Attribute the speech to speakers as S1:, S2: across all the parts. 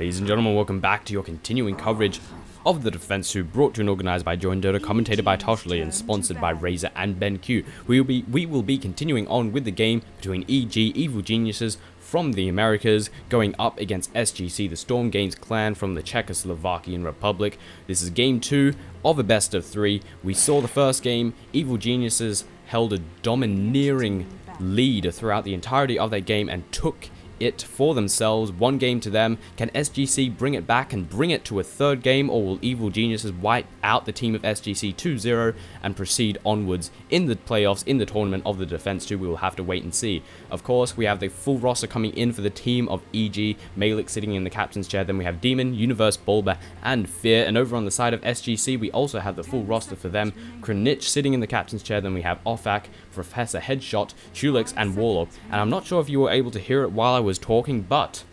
S1: Ladies and gentlemen, welcome back to your continuing coverage of the Defense 2, brought to you and organized by joinDOTA, commentated by Toshley, and sponsored by Razor and BenQ. We will be continuing on with the game between EG, Evil Geniuses from the Americas, going up against SGC, the Storm Games clan from the Czechoslovakian Republic. This is game 2 of a best of 3. We saw the first game. Evil Geniuses held a domineering lead throughout the entirety of that game and took it for themselves. 1 game to them. Can SGC bring it back and bring it to a third game, or will Evil Geniuses wipe out the team of SGC 2-0 and proceed onwards in the playoffs, in the tournament of the Defense 2? We will have to wait and see. Of course, we have the full roster coming in for the team of EG. Malik sitting in the captain's chair. Then we have Demon, Universe, Bulba, and Fear. And over on the side of SGC, we also have the full roster for them. Kranich sitting in the captain's chair. Then we have Ofak, Professor Headshot, Shulix, and Warlock. And I'm not sure if you were able to hear it while I was talking, but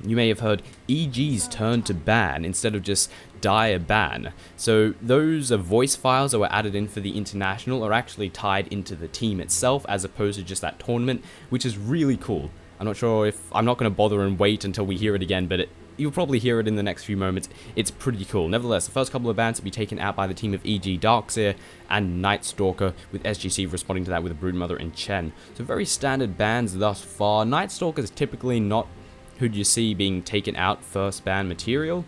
S1: you may have heard EG's turn to ban instead of just dire ban. So those voice files that were added in for the international are actually tied into the team itself as opposed to just that tournament, which is really cool. I'm not sure if I'm not going to bother and wait until we hear it again, but you'll probably hear it in the next few moments. It's pretty cool. Nevertheless, the first couple of bans will be taken out by the team of EG, Darkseer, and Night Stalker, with SGC responding to that with Broodmother and Chen. So very standard bans thus far. Night Stalker is typically not who you see being taken out first ban material,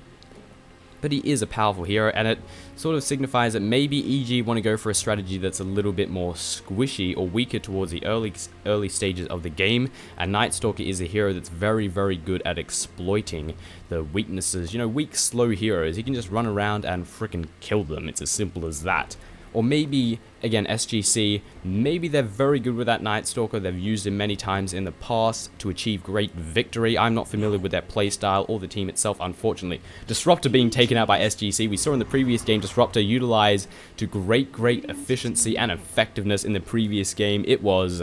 S1: but he is a powerful hero, and it sort of signifies that maybe EG want to go for a strategy that's a little bit more squishy or weaker towards the early stages of the game, and Night Stalker is a hero that's very, very good at exploiting the weaknesses. You know, weak, slow heroes, he can just run around and frickin' kill them. It's as simple as that. Or maybe, again, SGC, maybe they're very good with that Night Stalker. They've used him many times in the past to achieve great victory. I'm not familiar with their playstyle or the team itself, unfortunately. Disruptor being taken out by SGC. We saw in the previous game Disruptor utilized to great efficiency and effectiveness in the previous game. It was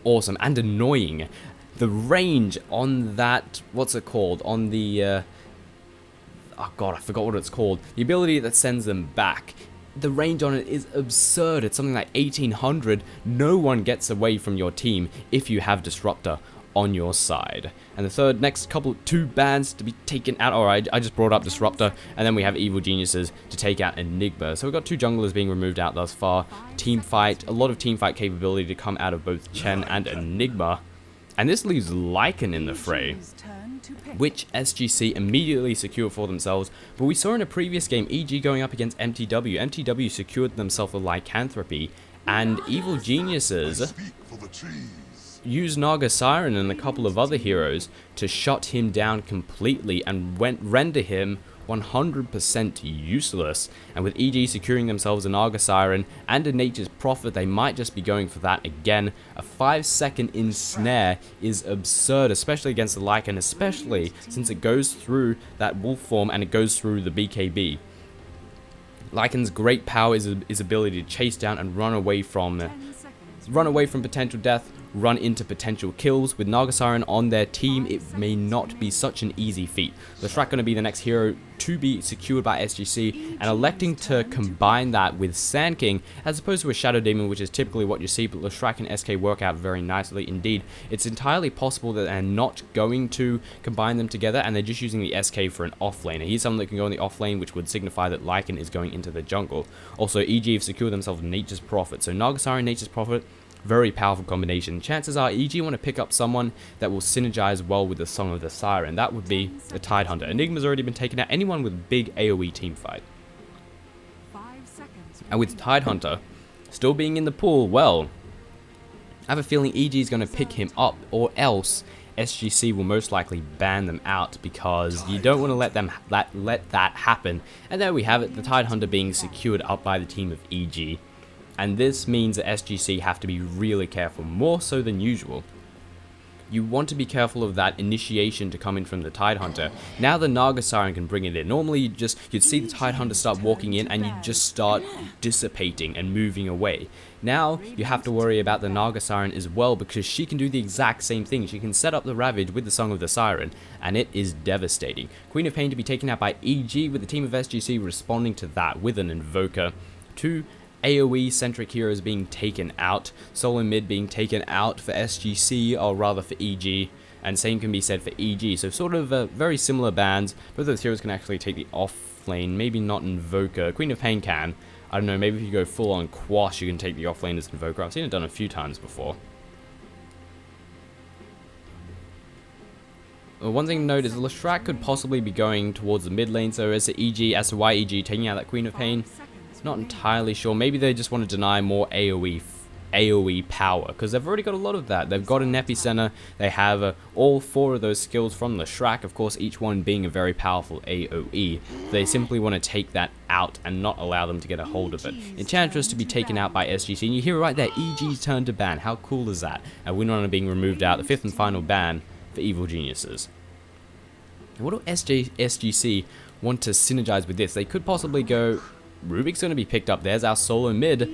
S1: awesome and annoying. The range on that, what's it called? On the, oh god, I forgot what it's called. The ability that sends them back. The range on it is absurd. It's something like 1800. No one gets away from your team if you have Disruptor on your side. And the next couple, 2 bans to be taken out. Alright, I just brought up Disruptor, and then we have Evil Geniuses to take out Enigma. So we've got 2 junglers being removed out thus far. Team fight, a lot of team fight capability to come out of both Chen and Enigma. And this leaves Lycan in the fray, which SGC immediately secured for themselves. But we saw in a previous game EG going up against MTW. MTW secured themselves a Lycanthropy, and Evil Geniuses used Naga Siren and a couple of other heroes to shut him down completely and render him 100% useless. And with EG securing themselves a Naga Siren and a Nature's Prophet, they might just be going for that again. A 5-second ensnare is absurd, especially against the Lycan, especially since it goes through that wolf form and it goes through the BKB. Lycan's great power is his ability to chase down and run away from potential death, run into potential kills. With Naga Siren on their team, it may not be such an easy feat. Leshrac going to be the next hero to be secured by SGC, and electing to combine that with Sand King as opposed to a Shadow Demon, which is typically what you see, but Leshrac and SK work out very nicely indeed. It's entirely possible that they're not going to combine them together and they're just using the SK for an offlaner. He's someone that can go in the offlane, which would signify that Lycan is going into the jungle. Also, EG have secured themselves Nature's Prophet, so Naga Siren, Nature's Prophet, very powerful combination. Chances are EG want to pick up someone that will synergize well with the Song of the Siren. That would be the Tidehunter. Enigma's already been taken out. Anyone with big AoE team fight. And with Tidehunter still being in the pool, well, I have a feeling EG is going to pick him up, or else SGC will most likely ban them out, because you don't want to let that happen. And there we have it, the Tidehunter being secured up by the team of EG. And this means that SGC have to be really careful, more so than usual. You want to be careful of that initiation to come in from the Tidehunter. Now the Naga Siren can bring it in. Normally you'd see the Tidehunter start walking in and you'd just start dissipating and moving away. Now you have to worry about the Naga Siren as well, because she can do the exact same thing. She can set up the Ravage with the Song of the Siren, and it is devastating. Queen of Pain to be taken out by EG, with the team of SGC responding to that with an Invoker. 2 AoE-centric heroes being taken out, solo mid being taken out for SGC, or rather for EG, and same can be said for EG. So sort of very similar bans. Both those heroes can actually take the off lane, maybe not Invoker. Queen of Pain can. I don't know, maybe if you go full on Quash, you can take the off lane as Invoker. I've seen it done a few times before. One thing to note is Leshrac could possibly be going towards the mid lane, so as to EG, as to why EG taking out that Queen of Pain, not entirely sure. Maybe they just want to deny more AoE power, because they've already got a lot of that. They've got an epicenter, they have all 4 of those skills from Leshrac, of course each one being a very powerful AoE. They simply want to take that out and not allow them to get a hold of it. Enchantress to be taken out by SGC, and you hear it right there, EG's turn to ban. How cool is that? And Winona being removed out, the 5th and final ban for Evil Geniuses. What do SGC want to synergize with this? They could possibly go, Rubik's going to be picked up, there's our solo mid,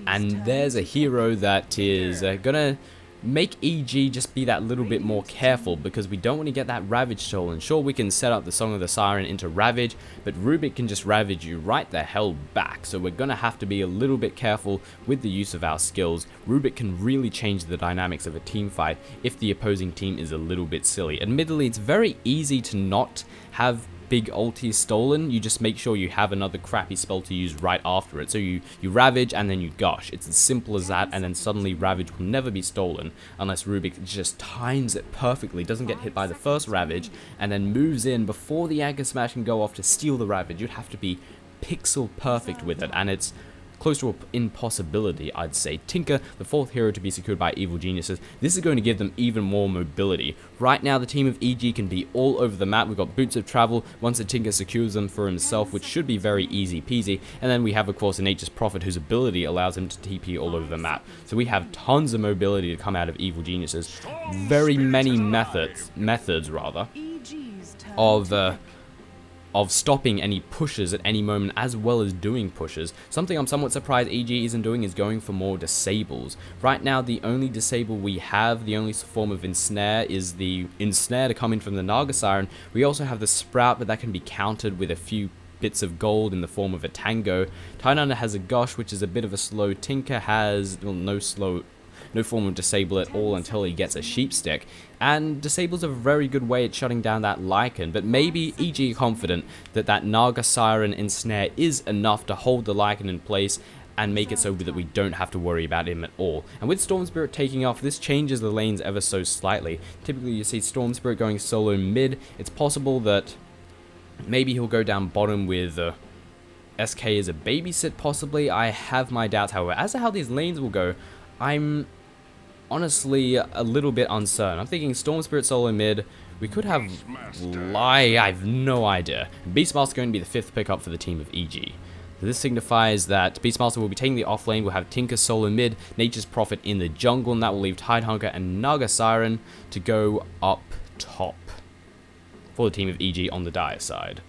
S1: and there's a hero that is going to make EG just be that little bit more careful, because we don't want to get that Ravage stolen. Sure, we can set up the Song of the Siren into Ravage, but Rubik can just Ravage you right the hell back, so we're going to have to be a little bit careful with the use of our skills. Rubik can really change the dynamics of a team fight if the opposing team is a little bit silly. Admittedly, it's very easy to not have big ulti stolen. You just make sure you have another crappy spell to use right after it. So you Ravage and then you Gush. It's as simple as that, and then suddenly Ravage will never be stolen unless Rubik just times it perfectly, doesn't get hit by the first Ravage, and then moves in before the Anchor Smash can go off to steal the Ravage. You'd have to be pixel perfect with it, and it's close to an impossibility, I'd say. Tinker, the 4th hero to be secured by Evil Geniuses. This is going to give them even more mobility. Right now, the team of EG can be all over the map. We've got Boots of Travel once the Tinker secures them for himself, which should be very easy peasy. And then we have, of course, a Nature's Prophet, whose ability allows him to TP all over the map. So we have tons of mobility to come out of Evil Geniuses. Very many methods of stopping any pushes at any moment, as well as doing pushes. Something I'm somewhat surprised EG isn't doing is going for more disables. Right now, the only disable we have, the only form of ensnare, is the ensnare to come in from the Naga Siren. We also have the Sprout, but that can be countered with a few bits of gold in the form of a Tango. Tidehunter has a Gush, which is a bit of a slow. Tinker has, well, no form of disable at all until he gets a sheep stick, and disable's a very good way at shutting down that Lycan, but maybe EG confident that that Naga Siren ensnare is enough to hold the Lycan in place and make it so that we don't have to worry about him at all. And with Storm Spirit taking off, this changes the lanes ever so slightly. Typically you see Storm Spirit going solo mid. It's possible that maybe he'll go down bottom with SK as a babysit possibly. I have my doubts, however. As to how these lanes will go, I'm honestly a little bit uncertain. I'm thinking Storm Spirit solo mid. We could have I have no idea. Beastmaster going to be the 5th pickup for the team of EG. So this signifies that Beastmaster will be taking the off lane. We'll have Tinker solo mid, Nature's Prophet in the jungle, and that will leave Tidehunter and Naga Siren to go up top for the team of EG on the dire side.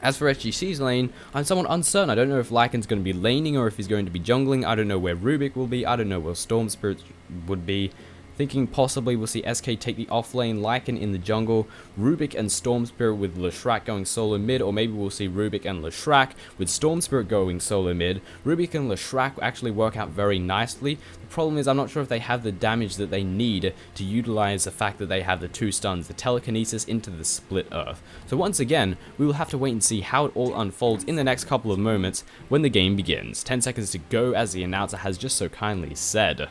S1: As for SGC's lane, I'm somewhat uncertain. I don't know if Lycan's going to be laning or if he's going to be jungling. I don't know where Rubik will be. I don't know where Storm Spirit would be. Thinking possibly we'll see SK take the off lane, Lycan in the jungle, Rubik and Storm Spirit with Leshrac going solo mid, or maybe we'll see Rubik and Leshrac with Storm Spirit going solo mid. Rubik and Leshrac actually work out very nicely. The problem is I'm not sure if they have the damage that they need to utilize the fact that they have the 2 stuns, the telekinesis into the split earth. So once again, we will have to wait and see how it all unfolds in the next couple of moments when the game begins. 10 seconds to go, as the announcer has just so kindly said.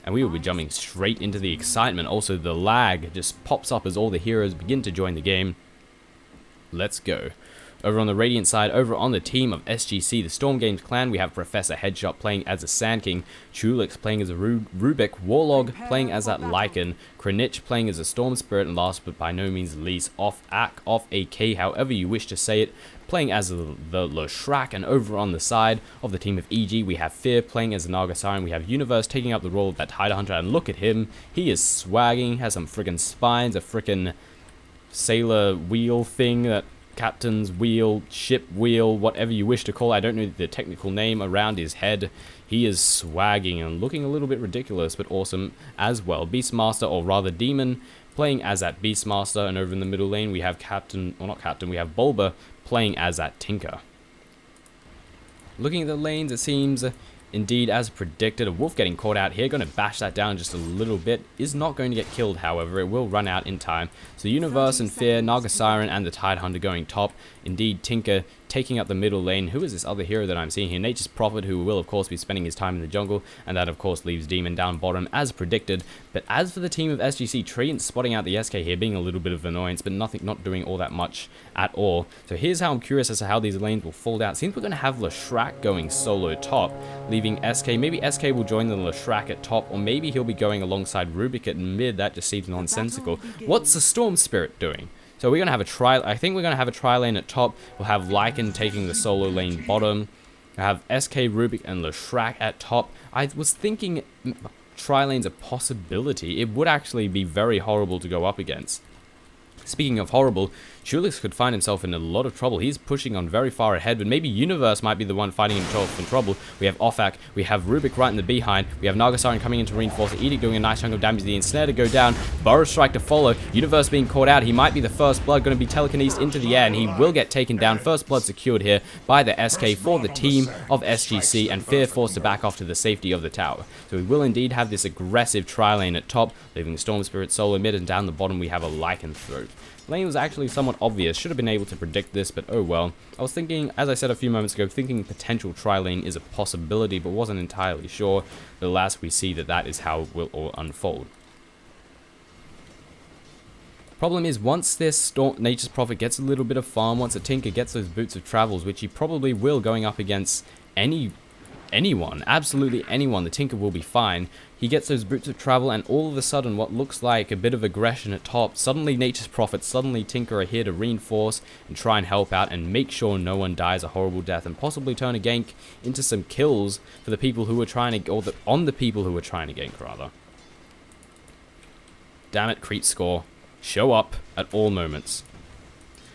S1: And we will be jumping straight into the excitement. Also, the lag just pops up as all the heroes begin to join the game. Let's go. Over on the Radiant side, over on the team of SGC, the Storm Games clan, we have Professor Headshot playing as a Sand King, Chulix playing as a Rubik, Warlog playing as that Lycan, Krenich playing as a Storm Spirit, and last but by no means least, off AK, however you wish to say it, playing as the Leshrac. And over on the side of the team of EG, we have Fear playing as the Naga Siren, we have Universe taking up the role of that Tidehunter, and look at him, he is swagging, has some freaking spines, a freaking sailor wheel thing, that captain's wheel, ship wheel, whatever you wish to call it. I don't know the technical name around his head. He is swagging and looking a little bit ridiculous, but awesome as well. Beastmaster, or rather Demon, playing as that Beastmaster, and over in the middle lane we have we have Bulba playing as that Tinker. Looking at the lanes, it seems Indeed, as predicted, a wolf getting caught out here, going to bash that down just a little bit, is not going to get killed, however, it will run out in time. So Universe and Fear, Naga Siren and the Tidehunter going top. Indeed, Tinker taking up the middle lane. Who is this other hero that I'm seeing here? Nature's Prophet, who will of course be spending his time in the jungle, and that of course leaves Demon down bottom as predicted. But as for the team of SGC, Treant spotting out the SK here, being a little bit of annoyance, but not doing all that much at all. So here's how I'm curious as to how these lanes will fold out. Seems we're going to have Leshrac going solo top, leaving SK. Maybe SK will join the Leshrac at top, or maybe he'll be going alongside Rubik at mid. That just seems nonsensical. What's the Storm Spirit doing? So we're going to have a I think we're going to have a tri-lane at top. We'll have Lycan taking the solo lane bottom. I have SK, Rubik, and Leshrac at top. I was thinking tri-lane's a possibility. It would actually be very horrible to go up against. Speaking of horrible, Shulix could find himself in a lot of trouble. He's pushing on very far ahead, but maybe Universe might be the one fighting himself in trouble. We have Offak, we have Rubik right in the behind, we have Naga Siren coming in to reinforce, Edict doing a nice chunk of damage, the Ensnare to go down, Burrow Strike to follow, Universe being caught out. He might be the first blood, going to be telekinesed into the air, and he will get taken down. First blood secured here by the SK for the team of SGC, and Fear forced to back off to the safety of the tower. So we will indeed have this aggressive tri-lane at top, leaving Storm Spirit solo mid, and down the bottom we have a Lycanthrope. Lane was actually somewhat obvious, should have been able to predict this, but oh well. I was thinking, as I said a few moments ago, thinking potential tri-lane is a possibility, but wasn't entirely sure. But alas, we see that that is how it will all unfold. Problem is, once this Nature's Prophet gets a little bit of farm, once a Tinker gets those Boots of Travels, which he probably will going up against anyone, absolutely anyone, the Tinker will be fine. He gets those Boots of Travel, and all of a sudden what looks like a bit of aggression at top, suddenly Nature's Prophet, suddenly Tinker are here to reinforce and try and help out and make sure no one dies a horrible death, and possibly turn a gank into some kills for the people who were trying to, or on the people who were trying to gank rather. Damn it, creep score. Show up at all moments.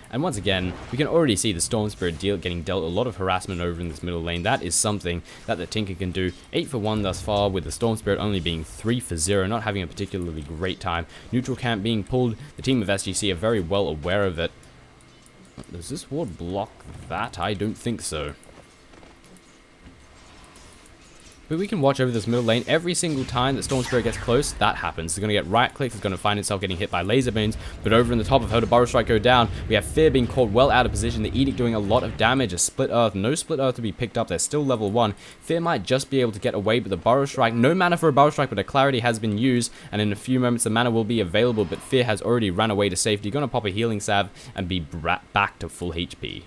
S1: And once again, we can already see the Storm Spirit getting dealt a lot of harassment over in this middle lane. That is something that the Tinker can do. 8 for 1 thus far, with the Storm Spirit only being 3 for 0, not having a particularly great time. Neutral camp being pulled. The team of SGC are very well aware of it. Does this ward block that? I don't think so. But we can watch over this middle lane. Every single time that Storm Spirit gets close, that happens. It's going to get right-clicked. It's going to find itself getting hit by laser beams. But over in the top of her, the Burrow Strike go down. We have Fear being caught well out of position. The Edict doing a lot of damage. A Split Earth. No Split Earth to be picked up. They're still level 1. Fear might just be able to get away, but the Burrow Strike, no mana for a Burrow Strike, but a Clarity has been used. And in a few moments, the mana will be available. But Fear has already run away to safety. Going to pop a Healing Salve and be back to full HP.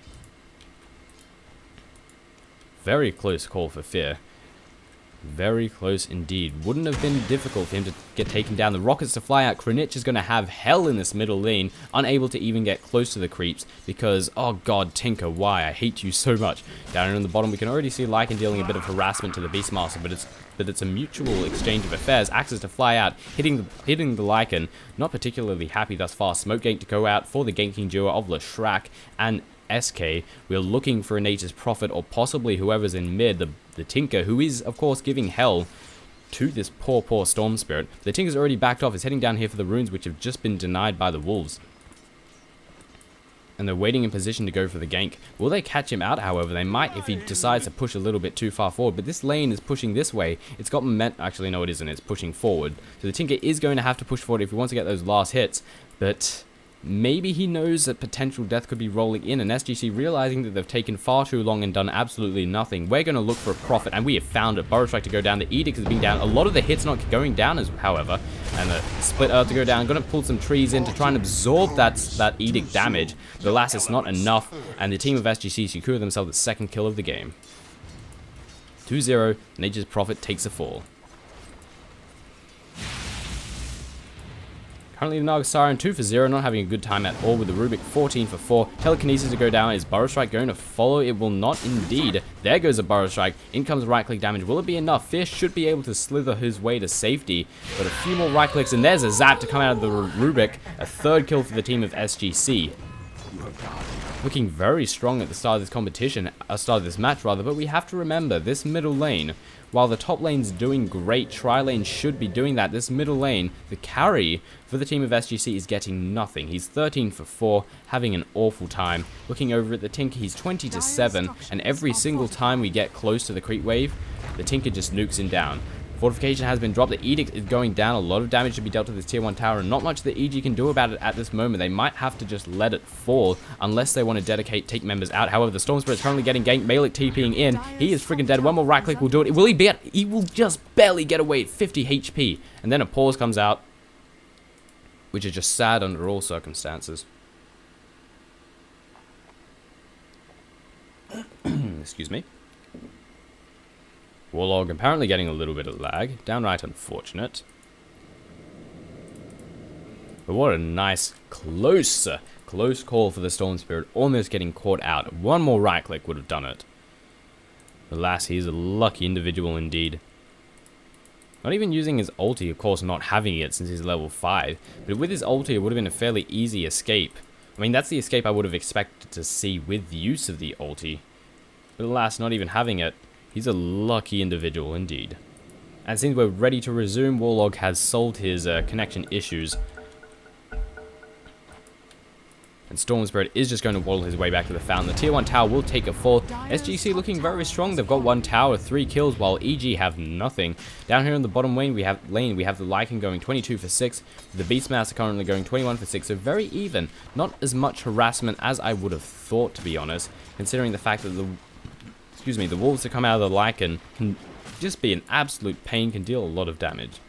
S1: Very close call for Fear. Very close indeed. Wouldn't have been difficult for him to get taken down. The rockets to fly out. Krenich is going to have hell in this middle lane. Unable to even get close to the creeps because, oh god, Tinker, why? I hate you so much. Down in the bottom, we can already see Lycan dealing a bit of harassment to the Beastmaster, but it's a mutual exchange of affairs. Axes to fly out, hitting the Lycan. Not particularly happy thus far. Smoke Gank to go out for the ganking duo of Leshrac and SK. We're looking for a Nature's Prophet, or possibly whoever's in mid, the Tinker, who is of course giving hell to this poor Storm Spirit. The Tinker's already backed off, is heading down here for the runes, which have just been denied by the Wolves. And they're waiting in position to go for the gank. Will they catch him out? However, they might if he decides to push a little bit too far forward. But this lane is pushing this way. It's got momentum. Actually, no, it isn't. It's pushing forward. So the Tinker is going to have to push forward if he wants to get those last hits. But maybe he knows that potential death could be rolling in, and SGC realizing that they've taken far too long and done absolutely nothing. We're going to look for a Prophet, and we have found it. Burrow Strike to go down. The Edict is being down. A lot of the hits not going down, however, and the Split Earth to go down. Going to pull some trees in to try and absorb that Edict damage. But alas, it's not enough, and the team of SGC secure themselves the second kill of the game. 2-0, Nature's Prophet takes a fall. Currently, the Naga Siren 2 for 0, not having a good time at all with the Rubik 14 for 4. Telekinesis to go down. Is Burrow Strike going to follow? It will not indeed. There goes a Burrow Strike. In comes right-click damage. Will it be enough? Fear should be able to slither his way to safety. But a few more right-clicks, and there's a zap to come out of the Rubik. A third kill for the team of SGC. Looking very strong at the start of this competition, start of this match rather, but we have to remember, this middle lane, while the top lane's doing great, tri-lane should be doing that. This middle lane, the carry for the team of SGC is getting nothing. He's 13 for 4, having an awful time. Looking over at the Tinker, he's 20 to 7, and every single time we get close to the creep wave, the Tinker just nukes him down. Fortification has been dropped. The Edict is going down. A lot of damage to be dealt to this tier 1 tower, and not much that EG can do about it at this moment. They might have to just let it fall unless they want to take members out. However, the Storm Spirit's currently getting ganked. Malik TPing in. He is freaking dead. One more right click will do it. Will he be at? He will just barely get away at 50 HP. And then a pause comes out, which is just sad under all circumstances. Excuse me. Warlog apparently getting a little bit of lag. Downright unfortunate. But what a nice, close call for the Storm Spirit. Almost getting caught out. One more right click would have done it. Alas, he's a lucky individual indeed. Not even using his ulti, of course not having it since he's level 5. But with his ulti, it would have been a fairly easy escape. I mean, that's the escape I would have expected to see with the use of the ulti. But alas, not even having it. He's a lucky individual indeed. And since we're ready to resume, Warlog has solved his connection issues. And Storm Spirit is just going to waddle his way back to the fountain. The tier 1 tower will take a fall. SGC looking very strong. They've got 1 tower, 3 kills, while EG have nothing. Down here in the bottom lane, we have the Lycan going 22 for 6. The Beastmaster currently going 21 for 6. So very even. Not as much harassment as I would have thought, to be honest, considering the fact that the wolves that come out of the Lycan can just be an absolute pain, can deal a lot of damage.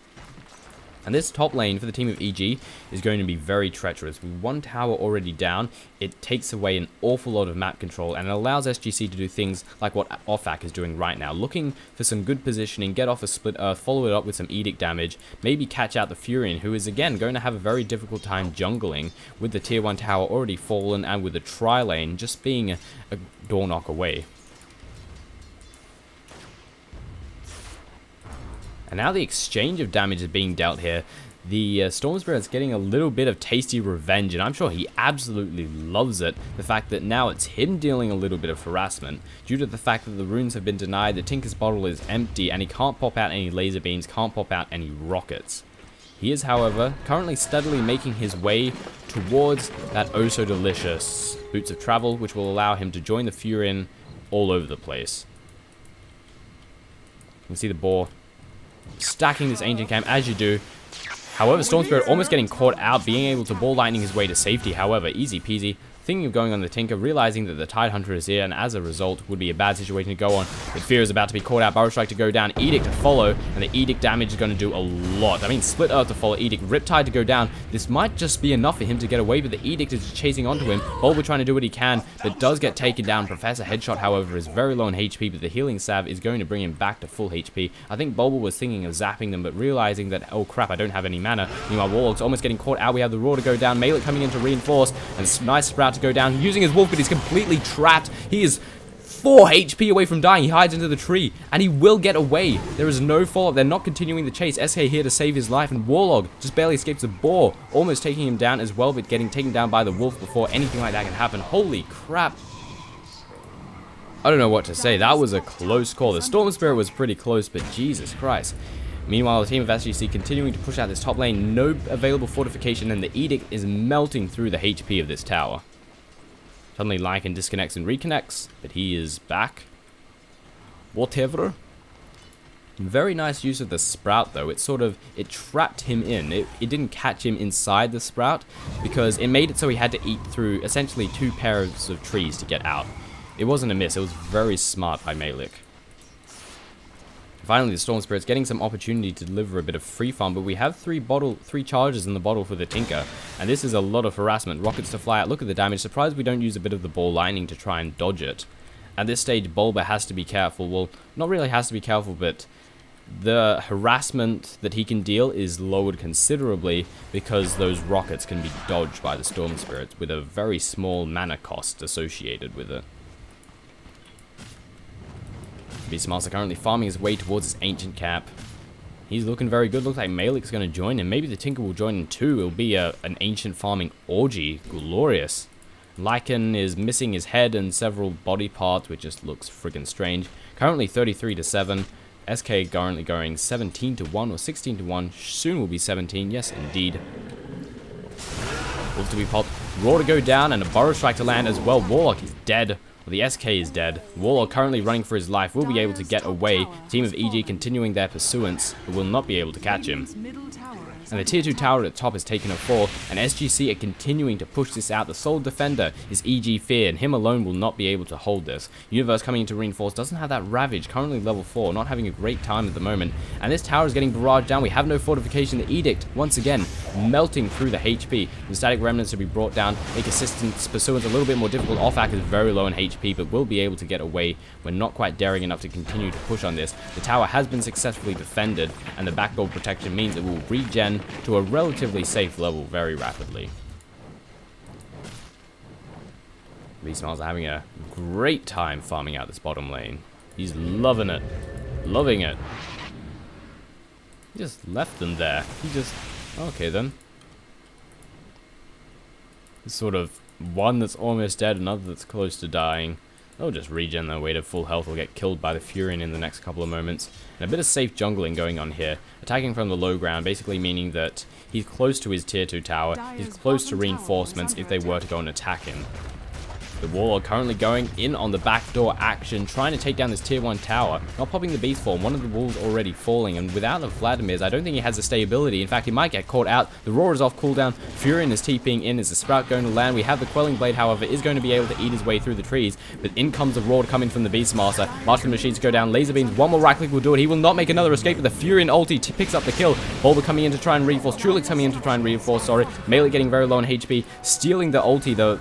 S1: And this top lane for the team of EG is going to be very treacherous. With 1 tower already down, it takes away an awful lot of map control, and it allows SGC to do things like what Offak is doing right now. Looking for some good positioning, get off a split earth, follow it up with some Edict damage, maybe catch out the Furion, who is again going to have a very difficult time jungling with the tier 1 tower already fallen, and with the tri lane just being a door knock away. And now the exchange of damage is being dealt here. The Storm Spirit's getting a little bit of tasty revenge, and I'm sure he absolutely loves it. The fact that now it's him dealing a little bit of harassment due to the fact that the runes have been denied, the Tinker's bottle is empty, and he can't pop out any laser beams, can't pop out any rockets. He is, however, currently steadily making his way towards that oh so delicious Boots of Travel, which will allow him to join the Furion all over the place. You can see the boar stacking this ancient camp as you do. However, Storm Spirit almost getting caught out, being able to ball lightning his way to safety. However, easy peasy. Thinking of going on the Tinker, realizing that the Tide Hunter is here, and as a result, would be a bad situation to go on. But Fear is about to be caught out, Burrow Strike to go down, Edict to follow, and the Edict damage is going to do a lot. I mean, Split Earth to follow, Edict, Riptide to go down. This might just be enough for him to get away, but the Edict is chasing onto him. Bulba trying to do what he can, but does get taken down. Professor Headshot, however, is very low on HP, but the Healing Salve is going to bring him back to full HP. I think Bulba was thinking of zapping them, but realizing that, oh crap, I don't have any mana. Meanwhile, Warlock's almost getting caught out. We have the Roar to go down, Malik coming in to reinforce, and nice Sprout to go down, using his wolf, but he's completely trapped. He is 4 HP away from dying. He hides into the tree, and he will get away. There is no follow-up. They're not continuing the chase. SK here to save his life, and Warlog just barely escapes the boar, almost taking him down as well, but getting taken down by the wolf before anything like that can happen. Holy crap. I don't know what to say. That was a close call. The Storm Spirit was pretty close, but Jesus Christ. Meanwhile, the team of SGC continuing to push out this top lane. No available fortification, and the Edict is melting through the HP of this tower. Suddenly Lycan disconnects and reconnects, but he is back. Whatever. Very nice use of the Sprout though. It trapped him in. It didn't catch him inside the Sprout, because it made it so he had to eat through essentially 2 pairs of trees to get out. It wasn't a miss. It was very smart by Malik. Finally, the Storm Spirit's getting some opportunity to deliver a bit of free farm, but we have 3 charges in the bottle for the Tinker, and this is a lot of harassment. Rockets to fly out. Look at the damage. Surprised we don't use a bit of the ball lightning to try and dodge it. At this stage, Bulba has to be careful. Well, not really has to be careful, but the harassment that he can deal is lowered considerably because those rockets can be dodged by the Storm Spirit with a very small mana cost associated with it. Beastmaster currently farming his way towards his ancient cap. He's looking very good. Looks like Malik's going to join him. Maybe the Tinker will join him too. It'll be an ancient farming orgy. Glorious. Lycan is missing his head and several body parts, which just looks friggin' strange. Currently 33-7. SK currently going 17-1 or 16-1. Soon will be 17. Yes, indeed. Wolf to be popped. Roar to go down and a Burrow Strike to land as well. Warlock is dead. Well, the SK is dead. Warlord currently running for his life will be able to get away. Team of EG continuing their pursuance, but will not be able to catch him. And the tier 2 tower at the top has taken a fall, and SGC are continuing to push this out. The sole defender is EG Fear, and him alone will not be able to hold this. Universe coming in to reinforce, doesn't have that Ravage, currently level 4, not having a great time at the moment. And this tower is getting barraged down. We have no fortification. The Edict, once again, melting through the HP. The static remnants to be brought down, make assistance pursuance a little bit more difficult. Offak is very low in HP, but will be able to get away. We're not quite daring enough to continue to push on this. The tower has been successfully defended, and the backdoor protection means it will regen to a relatively safe level very rapidly. Beastmaster's having a great time farming out this bottom lane. He's loving it. Loving it. He just left them there. He just... Okay then. It's sort of one that's almost dead, another that's close to dying. They'll just regen their way to full health or get killed by the Furion in the next couple of moments. And a bit of safe jungling going on here. Attacking from the low ground, basically meaning that he's close to his tier 2 tower. He's close to reinforcements if they were to go and attack him. The Warlord currently going in on the backdoor action, trying to take down this tier 1 tower. Not popping the beast form, one of the wolves already falling, and without the Vladimir's, I don't think he has the stability. In fact, he might get caught out. The Roar is off cooldown. Furion is TPing in. Is the Sprout going to land? We have the Quelling Blade, however, is going to be able to eat his way through the trees, but in comes the Roar coming from the Beastmaster. March of the Machines go down. Laser Beams, one more right click will do it. He will not make another escape, but the Furion ulti picks up the kill. Bulba coming in to try and reinforce. Trulix coming in to try and reinforce, sorry. Melee getting very low on HP. Stealing the ulti, the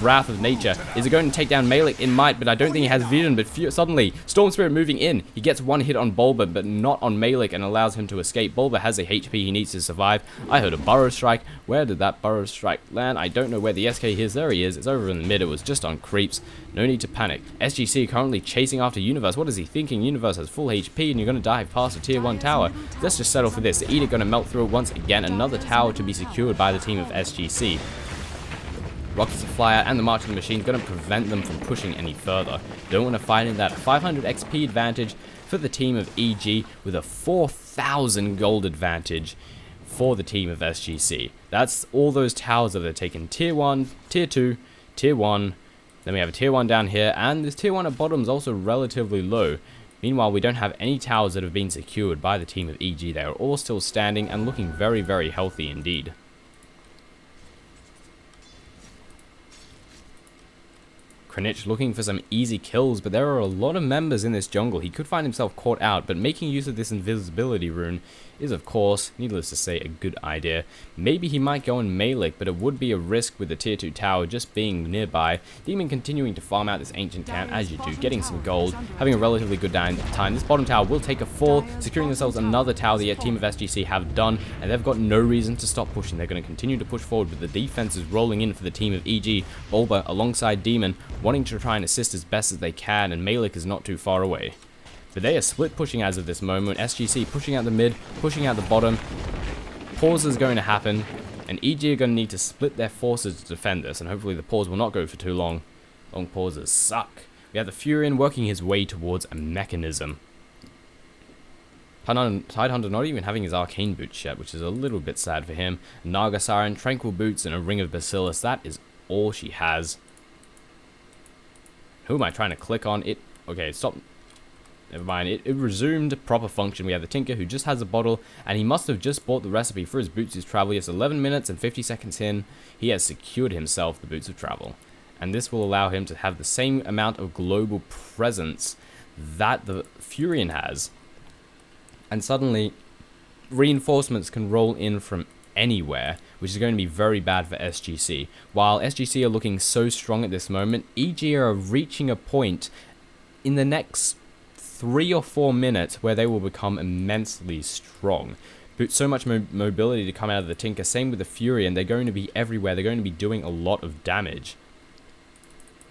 S1: Wrath of Nature. Is it going to take down Malik? It might, but I don't think he has vision. But suddenly, Storm Spirit moving in. He gets one hit on Bulba, but not on Malik, and allows him to escape. Bulba has a HP he needs to survive. I heard a Burrow Strike. Where did that Burrow Strike land? I don't know where the SK is. There he is. It's over in the mid. It was just on creeps. No need to panic. SGC currently chasing after Universe. What is he thinking? Universe has full HP, and you're going to dive past a tier 1 tower. Let's just settle for this. The Edict going to melt through it once again. Another tower to be secured by the team of SGC. Rockets to fly out, and the March of the Machine is going to prevent them from pushing any further. Don't want to fight in that. 500 XP advantage for the team of EG, with a 4,000 gold advantage for the team of SGC. That's all those towers that they're taking. Tier 1, Tier 2, Tier 1. Then we have a Tier 1 down here, and this Tier 1 at bottom is also relatively low. Meanwhile, we don't have any towers that have been secured by the team of EG. They are all still standing and looking very, very healthy indeed. Kranich looking for some easy kills, but there are a lot of members in this jungle. He could find himself caught out, but making use of this invisibility rune is, of course, needless to say, a good idea. Maybe he might go in Malik, but it would be a risk with the tier 2 tower just being nearby. Demon continuing to farm out this ancient camp as you do, getting some gold, having a relatively good time. This bottom tower will take a fall, securing themselves another tower the team of SGC have done, and they've got no reason to stop pushing. They're going to continue to push forward, but the defense is rolling in for the team of EG. Bulba alongside Demon, wanting to try and assist as best as they can, and Malik is not too far away. But they are split pushing as of this moment. SGC pushing out the mid, pushing out the bottom. Pause is going to happen, and EG are going to need to split their forces to defend this, and hopefully the pause will not go for too long. Long pauses suck. We have the Furion working his way towards a mechanism. Tidehunter not even having his arcane boots yet, which is a little bit sad for him. Naga Siren, Tranquil Boots, and a Ring of Bacillus. That is all she has. Who am I trying to click on? Okay, stop. Never mind, it resumed proper function. We have the Tinker who just has a bottle, and he must have just bought the recipe for his Boots of Travel. Yes, 11 minutes and 50 seconds in, he has secured himself the Boots of Travel. And this will allow him to have the same amount of global presence that the Furion has. And suddenly, reinforcements can roll in from anywhere, which is going to be very bad for SGC. While SGC are looking so strong at this moment, EG are reaching a point in the next 3 or 4 minutes where they will become immensely strong. But so much mobility to come out of the Tinker. Same with the Furion. They're going to be everywhere. They're going to be doing a lot of damage.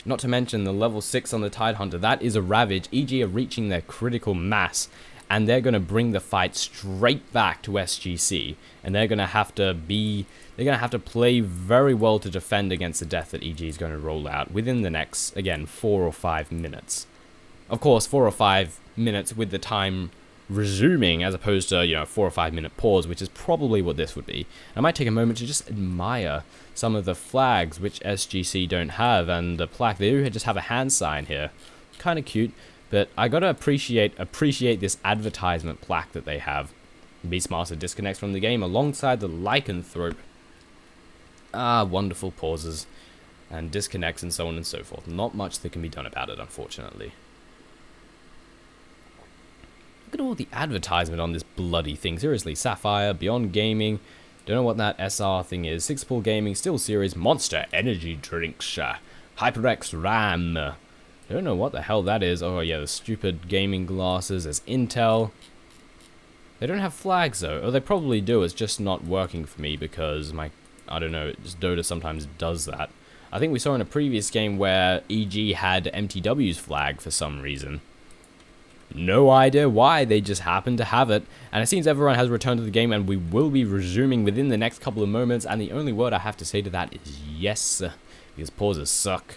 S1: Not to mention the level 6 on the Tidehunter. That is a Ravage. EG are reaching their critical mass, and they're going to bring the fight straight back to SGC. And they're going to have to play very well to defend against the death that EG is going to roll out within the next, again, 4 or 5 minutes. Of course, 4 or 5 minutes with the time resuming as opposed to, 4 or 5 minute pause, which is probably what this would be. I might take a moment to just admire some of the flags which SGC don't have, and the plaque, they do just have a hand sign here. Kind of cute, but I gotta appreciate this advertisement plaque that they have. Beastmaster disconnects from the game alongside the lycanthrope. Wonderful pauses and disconnects and so on and so forth. Not much that can be done about it, unfortunately. Look at all the advertisement on this bloody thing. Seriously, Sapphire, Beyond Gaming, don't know what that SR thing is. Six Pool Gaming, Steel Series, Monster Energy Drinks, HyperX RAM. Don't know what the hell that is. Oh yeah, the stupid gaming glasses. There's Intel. They don't have flags though. Oh, they probably do. It's just not working for me because I don't know, just Dota sometimes does that. I think we saw in a previous game where EG had MTW's flag for some reason. No idea why, they just happen to have it. And it seems everyone has returned to the game and we will be resuming within the next couple of moments. And the only word I have to say to that is yes, because pauses suck.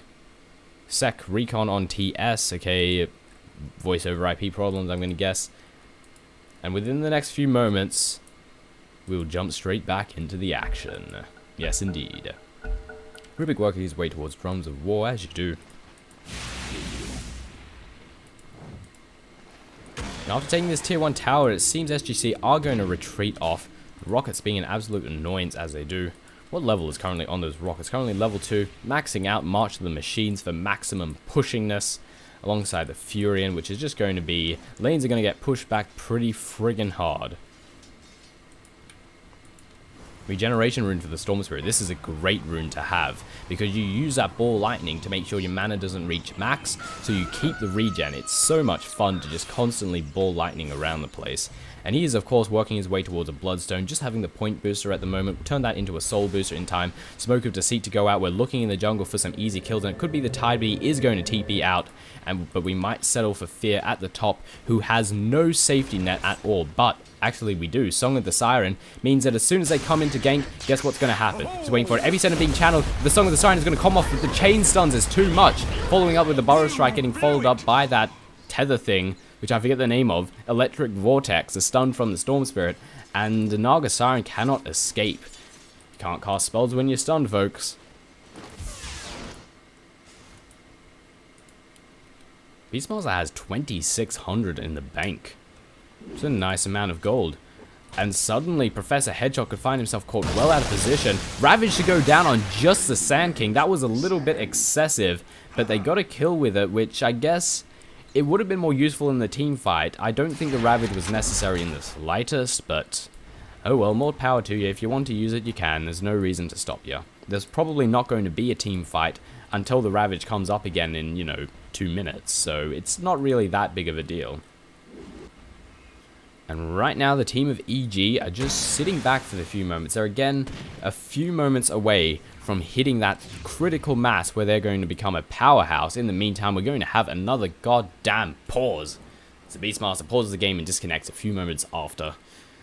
S1: Sec recon on TS, okay, voice over IP problems, I'm going to guess. And within the next few moments, we'll jump straight back into the action. Yes, indeed. Rubik working his way towards Drums of War, as you do. Now, after taking this tier 1 tower, it seems SGC are going to retreat off. The rockets being an absolute annoyance as they do. What level is currently on those rockets? Currently level 2, maxing out March of the Machines for maximum pushingness, alongside the Furion, which is just going to be, lanes are going to get pushed back pretty friggin' hard. Regeneration rune for the Storm Spirit. This is a great rune to have because you use that ball lightning to make sure your mana doesn't reach max, so you keep the regen. It's so much fun to just constantly ball lightning around the place. And he is of course working his way towards a Bloodstone, just having the point booster at the moment. We'll turn that into a soul booster in time. Smoke of Deceit to go out. We're looking in the jungle for some easy kills, and it could be the Tide, but he is going to TP out. But we might settle for Fear at the top, who has no safety net at all. But actually we do. Song of the Siren means that as soon as they come into gank, guess what's going to happen? Just waiting for it. Every center being channeled. The Song of the Siren is going to come off with the chain stuns is too much. Following up with the Burrow Strike, getting followed up by that tether thing, which I forget the name of. Electric Vortex, a stun from the Storm Spirit, and the Naga Siren cannot escape. You can't cast spells when you're stunned, folks. Beastmaster has 2,600 in the bank. It's a nice amount of gold. And suddenly, Professor Hedgehog could find himself caught well out of position. Ravage to go down on just the Sand King. That was a little bit excessive, but they got a kill with it, which I guess it would have been more useful in the team fight. I don't think the Ravage was necessary in the slightest, but oh well, more power to you. If you want to use it, you can. There's no reason to stop you. There's probably not going to be a team fight until the Ravage comes up again in, 2 minutes, so it's not really that big of a deal. And right now, the team of EG are just sitting back for the few moments. They're again a few moments away from hitting that critical mass where they're going to become a powerhouse. In the meantime, we're going to have another goddamn pause. So Beastmaster pauses the game and disconnects a few moments after.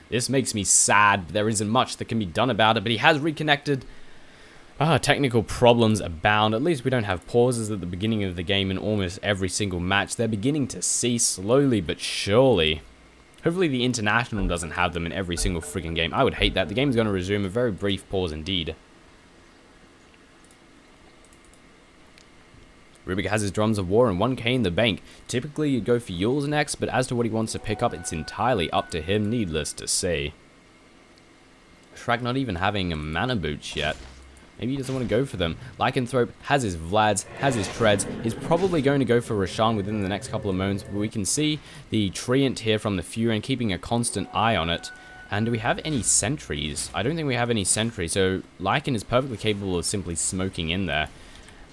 S1: This makes me sad. There isn't much that can be done about it, but he has reconnected. Technical problems abound. At least we don't have pauses at the beginning of the game in almost every single match. They're beginning to cease slowly but surely. Hopefully the International doesn't have them in every single freaking game. I would hate that. The game's going to resume. A very brief pause indeed. Rubik has his Drums of War and 1k in the bank. Typically you'd go for Yule's next, but as to what he wants to pick up, it's entirely up to him, needless to say. Shrek not even having a mana boots yet. Maybe he doesn't want to go for them. Lycanthrope has his Vlads, has his Treads. He's probably going to go for Roshan within the next couple of moments. But we can see the Treant here from the Furion keeping a constant eye on it. And do we have any sentries? I don't think we have any sentries. So Lycan is perfectly capable of simply smoking in there.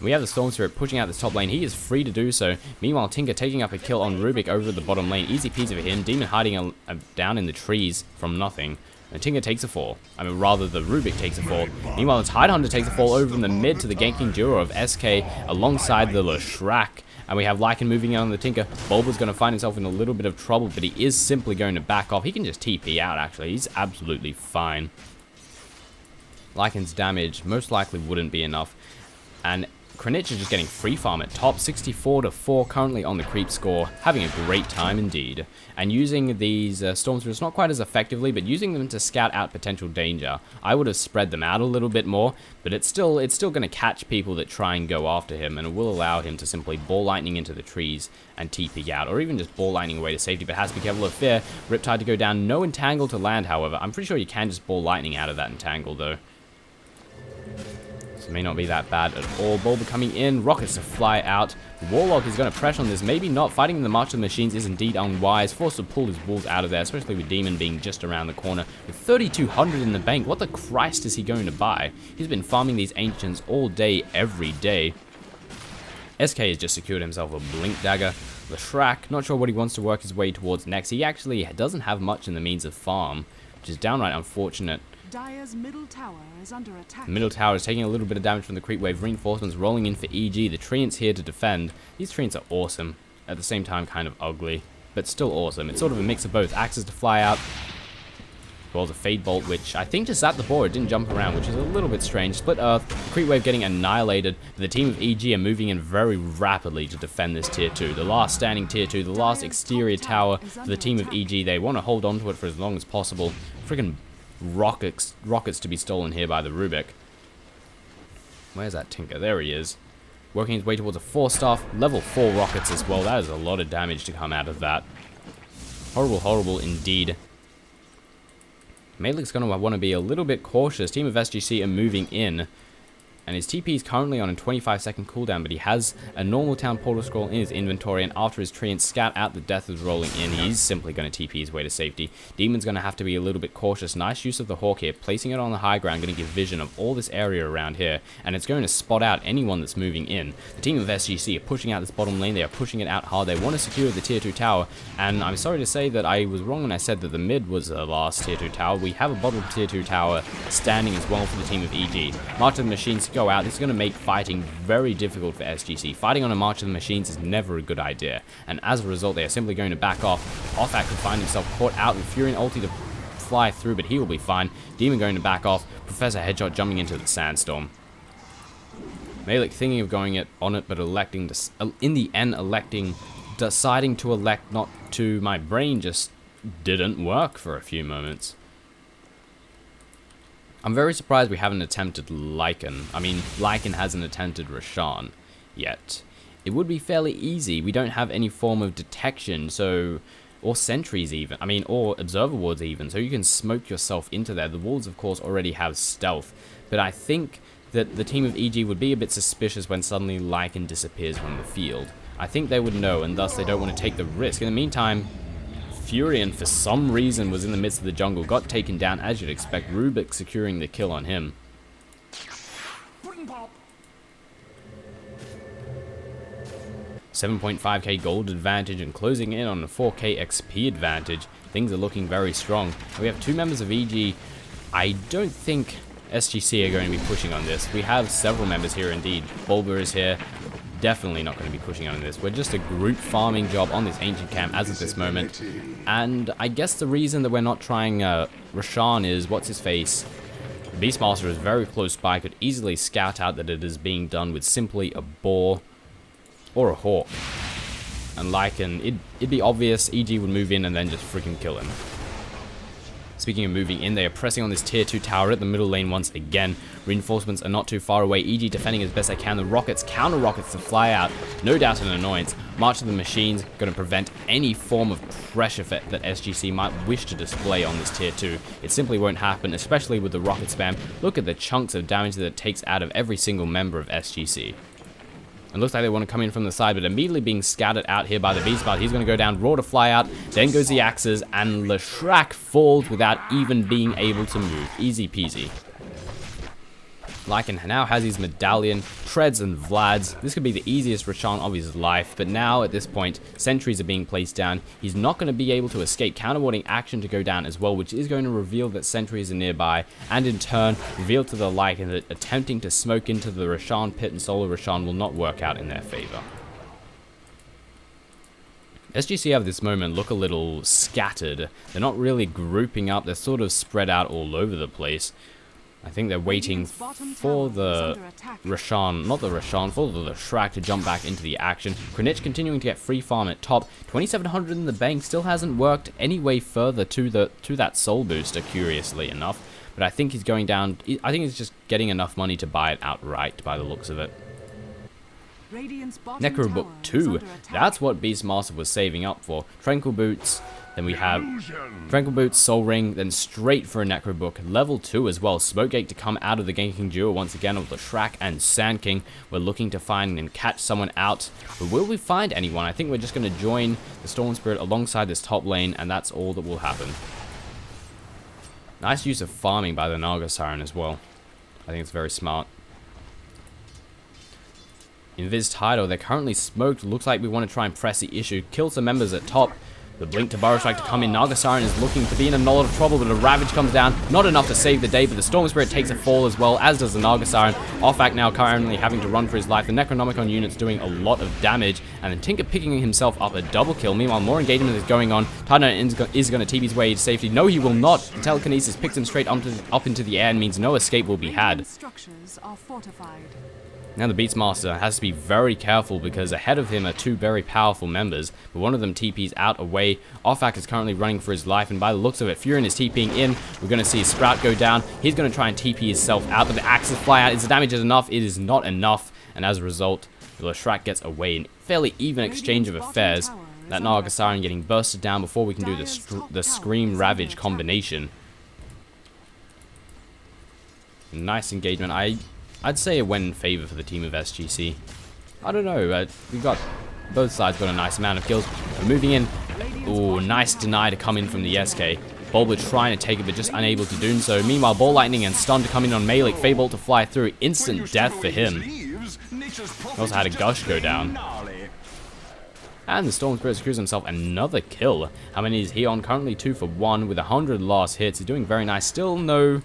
S1: We have the Storm Spirit pushing out this top lane. He is free to do so. Meanwhile, Tinker taking up a kill on Rubik over the bottom lane. Easy peasy for him. Demon hiding down in the trees from nothing. And Tinker takes a fall. I mean, rather, the Rubik takes a fall. Meanwhile, the Tidehunter takes a fall over in the mid to the ganking duo of SK alongside the Leshrac. And we have Lycan moving in on the Tinker. Bulba's going to find himself in a little bit of trouble, but he is simply going to back off. He can just TP out, actually. He's absolutely fine. Lycan's damage most likely wouldn't be enough. And Krenich is just getting free farm at top, 64-4 currently on the creep score, having a great time indeed. And using these storm spirits not quite as effectively, but using them to scout out potential danger. I would have spread them out a little bit more, but it's still going to catch people that try and go after him, and it will allow him to simply ball lightning into the trees and TP out, or even just ball lightning away to safety, but has to be careful of fear. Riptide to go down, no entangle to land, however. I'm pretty sure you can just ball lightning out of that entangle though. It may not be that bad at all. Bulba coming in, rockets to fly out. Warlock is going to press on this, maybe not. Fighting the March of the Machines is indeed unwise. Forced to pull his wolves out of there, especially with Demon being just around the corner. With 3,200 in the bank, what the Christ is he going to buy? He's been farming these Ancients all day, every day. SK has just secured himself a Blink Dagger. Leshrac, not sure what he wants to work his way towards next. He actually doesn't have much in the means of farm, which is downright unfortunate.
S2: Dire's middle tower is under attack.
S1: The middle tower is taking a little bit of damage from the creep wave. Reinforcements rolling in for EG. The Treants here to defend. These Treants are awesome. At the same time, kind of ugly, but still awesome. It's sort of a mix of both. Axes to fly out. Well, the Fade Bolt, which I think just at the board, didn't jump around, which is a little bit strange. Split Earth, creep wave getting annihilated. The team of EG are moving in very rapidly to defend this tier 2. The last standing tier 2, the last exterior tower for the team of EG. They want to hold on to it for as long as possible. Friggin' rockets to be stolen here by the Rubik. Where's that Tinker? There he is. Working his way towards a 4-star, level 4 rockets as well. That is a lot of damage to come out of that. Horrible, horrible indeed. Malik's going to want to be a little bit cautious. Team of SGC are moving in. And his TP is currently on a 25-second cooldown, but he has a normal town portal scroll in his inventory, and after his Treant scout out the death is rolling in, he's simply going to TP his way to safety. Demon's going to have to be a little bit cautious. Nice use of the Hawk here, placing it on the high ground, going to give vision of all this area around here, and it's going to spot out anyone that's moving in. The team of SGC are pushing out this bottom lane, they are pushing it out hard, they want to secure the tier 2 tower, and I'm sorry to say that I was wrong when I said that the mid was the last tier 2 tower. We have a bottom tier 2 tower standing as well for the team of EG. March of the Machines go out. This is going to make fighting very difficult for SGC. Fighting on a March of the Machines is never a good idea, and as a result, they are simply going to back off. Offak could find himself caught out with Fury and ulti to fly through, but he will be fine. Demon going to back off. Professor Headshot jumping into the Sandstorm. Malik thinking of going on it, but electing to, in the end, deciding to elect not to. My brain just didn't work for a few moments. I'm very surprised we haven't attempted Lycan. I mean, Lycan hasn't attempted Roshan yet. It would be fairly easy. We don't have any form of detection, so... or sentries even. I mean, or observer wards even, so you can smoke yourself into there. The walls, of course, already have stealth, but I think that the team of EG would be a bit suspicious when suddenly Lycan disappears from the field. I think they would know, and thus they don't want to take the risk. In the meantime... Furion, for some reason, was in the midst of the jungle, got taken down, as you'd expect. Rubik securing the kill on him. 7.5k gold advantage and closing in on a 4k XP advantage. Things are looking very strong. We have two members of EG. I don't think SGC are going to be pushing on this. We have several members here indeed. Bulba is here. Definitely not going to be pushing on this. We're just a group farming job on this ancient camp as of this moment. And I guess the reason that we're not trying Roshan is, what's his face? Beastmaster is very close by, could easily scout out that it is being done with simply a boar or a hawk. And Lycan, it'd be obvious, EG would move in and then just freaking kill him. Speaking of moving in, they are pressing on this tier 2 tower at the middle lane once again. Reinforcements are not too far away. EG defending as best they can. The rockets, counter rockets to fly out. No doubt an annoyance. March of the Machines going to prevent any form of pressure that SGC might wish to display on this tier 2. It simply won't happen, especially with the rocket spam. Look at the chunks of damage that it takes out of every single member of SGC. It looks like they want to come in from the side, but immediately being scouted out here by the Beastmaster. He's going to go down, raw to fly out, then goes the axes, and Leshrac falls without even being able to move. Easy peasy. Lycan now has his medallion, Treads and Vlads. This could be the easiest Roshan of his life, but now at this point, sentries are being placed down. He's not going to be able to escape. Counterwarding action to go down as well, which is going to reveal that sentries are nearby, and in turn, reveal to the Lycan that attempting to smoke into the Roshan pit and solo Roshan will not work out in their favor. SGC at this moment look a little scattered. They're not really grouping up, they're sort of spread out all over the place. I think they're waiting for the Rashan, not the Rashan, for the Shrek to jump back into the action. Krenich continuing to get free farm at top. 2,700 in the bank still hasn't worked any way further to that soul booster, curiously enough. But I think he's going down. I think he's just getting enough money to buy it outright by the looks of it. Necrobook 2. That's what Beastmaster was saving up for. Tranquil Boots. Then we have Tranquil Boots, Soul Ring, then straight for a Necrobook. Level 2 as well. Smokegate to come out of the ganking duo once again of the Shrek and Sand King. We're looking to find and catch someone out. But will we find anyone? I think we're just going to join the Storm Spirit alongside this top lane, and that's all that will happen. Nice use of farming by the Naga Siren as well. I think it's very smart. Invis Tidal, they're currently smoked. Looks like we want to try and press the issue. Kill some members at top. The blink to Burrow Strike to come in. Naga Siren is looking to be in a lot of trouble, but a Ravage comes down. Not enough to save the day, but the Storm Spirit takes a fall as well, as does the Naga Siren. Offak now currently having to run for his life. The Necronomicon unit's doing a lot of damage, and then Tinker picking himself up a double kill. Meanwhile, more engagement is going on. Titan is going to TP his way to safety. No, he will not. Telekinesis picks him straight up into the air and means no escape will be had.
S2: Structures are fortified.
S1: Now the Beastmaster has to be very careful because ahead of him are two very powerful members, but one of them TP's out away. Offak is currently running for his life, and by the looks of it, Furion is TPing in. We're going to see Sprout go down. He's going to try and TP himself out, but the axes fly out. Is the damage enough? It is not enough, and as a result, the Shrek gets away in fairly even exchange of affairs. That Naga Siren getting bursted down before we can do the Scream Ravage combination. Nice engagement. I'd say it went in favor for the team of SGC. I don't know. We got both sides got a nice amount of kills. We're moving in. Ooh, nice deny to come in from the SK. Bulba trying to take it, but just unable to do so. Meanwhile, Ball Lightning and Stun to come in on Malik. Feybolt to fly through. Instant death for him. Also had a Gush go down. And the Storm Spirit secures himself another kill. How many is he on? Currently 2 for 1 with 100 last hits. He's doing very nice. Still no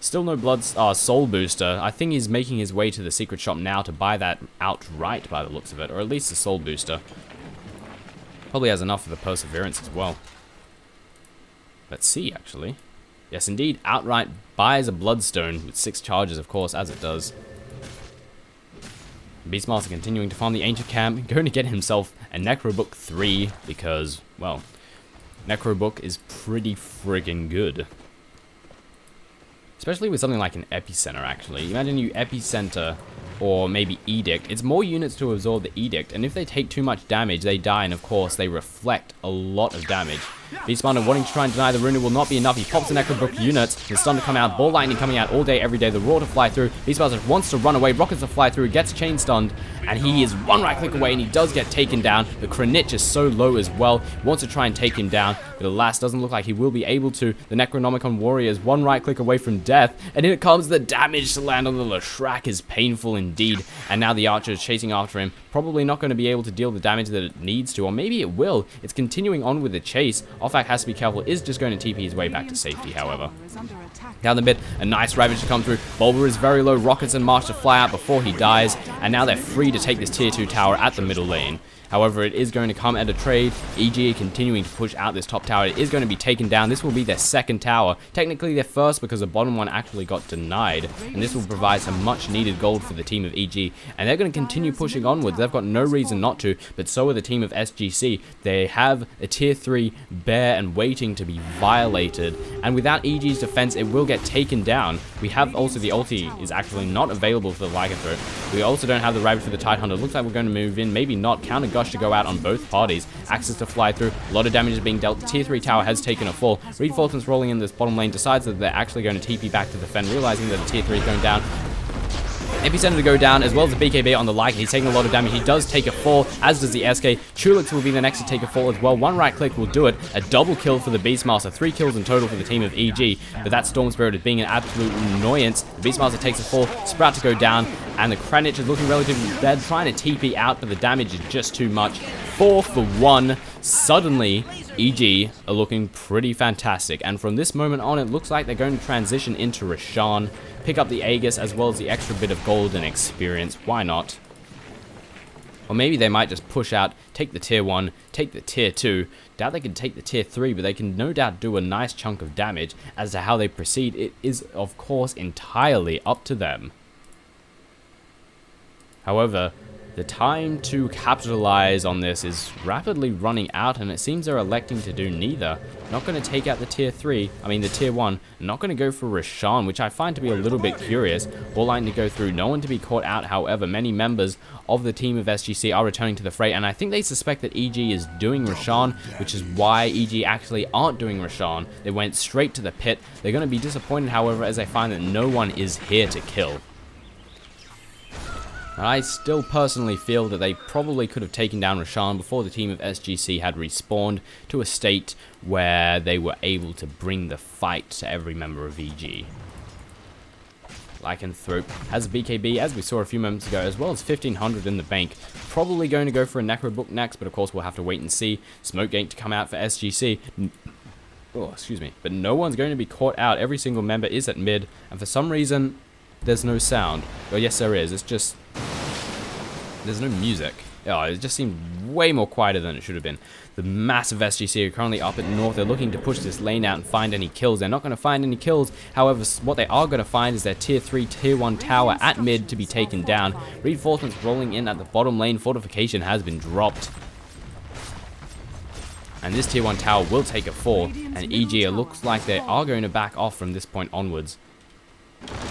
S1: soul booster. I think he's making his way to the secret shop now to buy that outright by the looks of it, or at least a soul booster. Probably has enough for the perseverance as well. Let's see, actually. Yes, indeed, outright buys a bloodstone with 6 charges, of course, as it does. Beastmaster continuing to farm the ancient camp, going to get himself a Necrobook 3 because, well, Necrobook is pretty friggin' good. Especially with something like an Epicenter, actually. Imagine you Epicenter or maybe Edict. It's more units to absorb the Edict, and if they take too much damage, they die, and of course, they reflect a lot of damage. Beastmaster wanting to try and deny the rune will not be enough. He pops the Necrobook units. The Stun to come out. Ball Lightning coming out all day, every day. The Roar to fly through. Beastmaster wants to run away. Rockets to fly through. Gets chain stunned. And he is one right click away, and he does get taken down. The Krenich is so low as well. He wants to try and take him down, but alas, doesn't look like he will be able to. The Necronomicon Warrior is one right click away from death. And in it comes. The damage to land on the Leshrac is painful indeed. And now the Archer is chasing after him. Probably not going to be able to deal the damage that it needs to, or maybe it will. It's continuing on with the chase. Offak has to be careful. Is just going to TP his way back to safety, however. Down the mid, a nice Ravage to come through. Bulba is very low. Rockets and March to fly out before he dies. And now they're free to take this tier 2 tower at the middle lane. However, it is going to come at a trade. EG continuing to push out this top tower. It is going to be taken down. This will be their second tower. Technically their first because the bottom one actually got denied. And this will provide some much needed gold for the team of EG. And they're going to continue pushing onwards. They've got no reason not to. But so are the team of SGC. They have a tier 3 bear and waiting to be violated. And without EG's defense, it will get taken down. We have also the ulti is actually not available for the Lycanthrope. We also don't have the Ravage for the Tidehunter. Looks like we're going to move in. Maybe not. Counter Gush to go out on both parties. Axes to fly through. A lot of damage is being dealt. The tier 3 tower has taken a fall. Reed Fulton's rolling in this bottom lane. Decides that they're actually going to TP back to the Fen, realizing that the tier 3 is going down. Epicenter to go down, as well as the BKB on the Lycan. He's taking a lot of damage. He does take a fall, as does the SK. Chulix will be the next to take a fall as well. One right click will do it. A double kill for the Beastmaster. 3 kills in total for the team of EG. But that Storm Spirit is being an absolute annoyance. The Beastmaster takes a fall. Sprout to go down. And the Kranich is looking relatively dead. Trying to TP out, but the damage is just too much. 4 for 1. Suddenly, EG are looking pretty fantastic. And from this moment on, it looks like they're going to transition into Rashan. Pick up the Aegis as well as the extra bit of gold and experience. Why not? Or maybe they might just push out, take the tier 1, take the tier 2. Doubt they can take the tier 3, but they can no doubt do a nice chunk of damage. As to how they proceed, it is of course entirely up to them. However, the time to capitalize on this is rapidly running out, and it seems they're electing to do neither. Not going to take out the tier 1, not going to go for Rashawn, which I find to be a little bit curious. Ball line to go through, no one to be caught out. However, many members of the team of SGC are returning to the fray, and I think they suspect that EG is doing Rashawn, which is why EG actually aren't doing Rashawn. They went straight to the pit. They're going to be disappointed, however, as they find that no one is here to kill. I still personally feel that they probably could have taken down Rashawn before the team of SGC had respawned to a state where they were able to bring the fight to every member of EG. Lycanthrope has a BKB, as we saw a few moments ago, as well as 1500 in the bank. Probably going to go for a Necro Book next, but of course we'll have to wait and see. Smoke Gate to come out for SGC. Oh, excuse me. But no one's going to be caught out. Every single member is at mid, and for some reason, there's no sound. Oh, yes, there is. It's just... there's no music. Oh, it just seemed way more quieter than it should have been. The massive SGC are currently up at north. They're looking to push this lane out and find any kills. They're not going to find any kills. However, what they are going to find is their tier 3, tier 1 tower at mid to be taken down. Reinforcements rolling in at the bottom lane. Fortification has been dropped. And this tier 1 tower will take a fall. And EG, it looks like they are going to back off from this point onwards.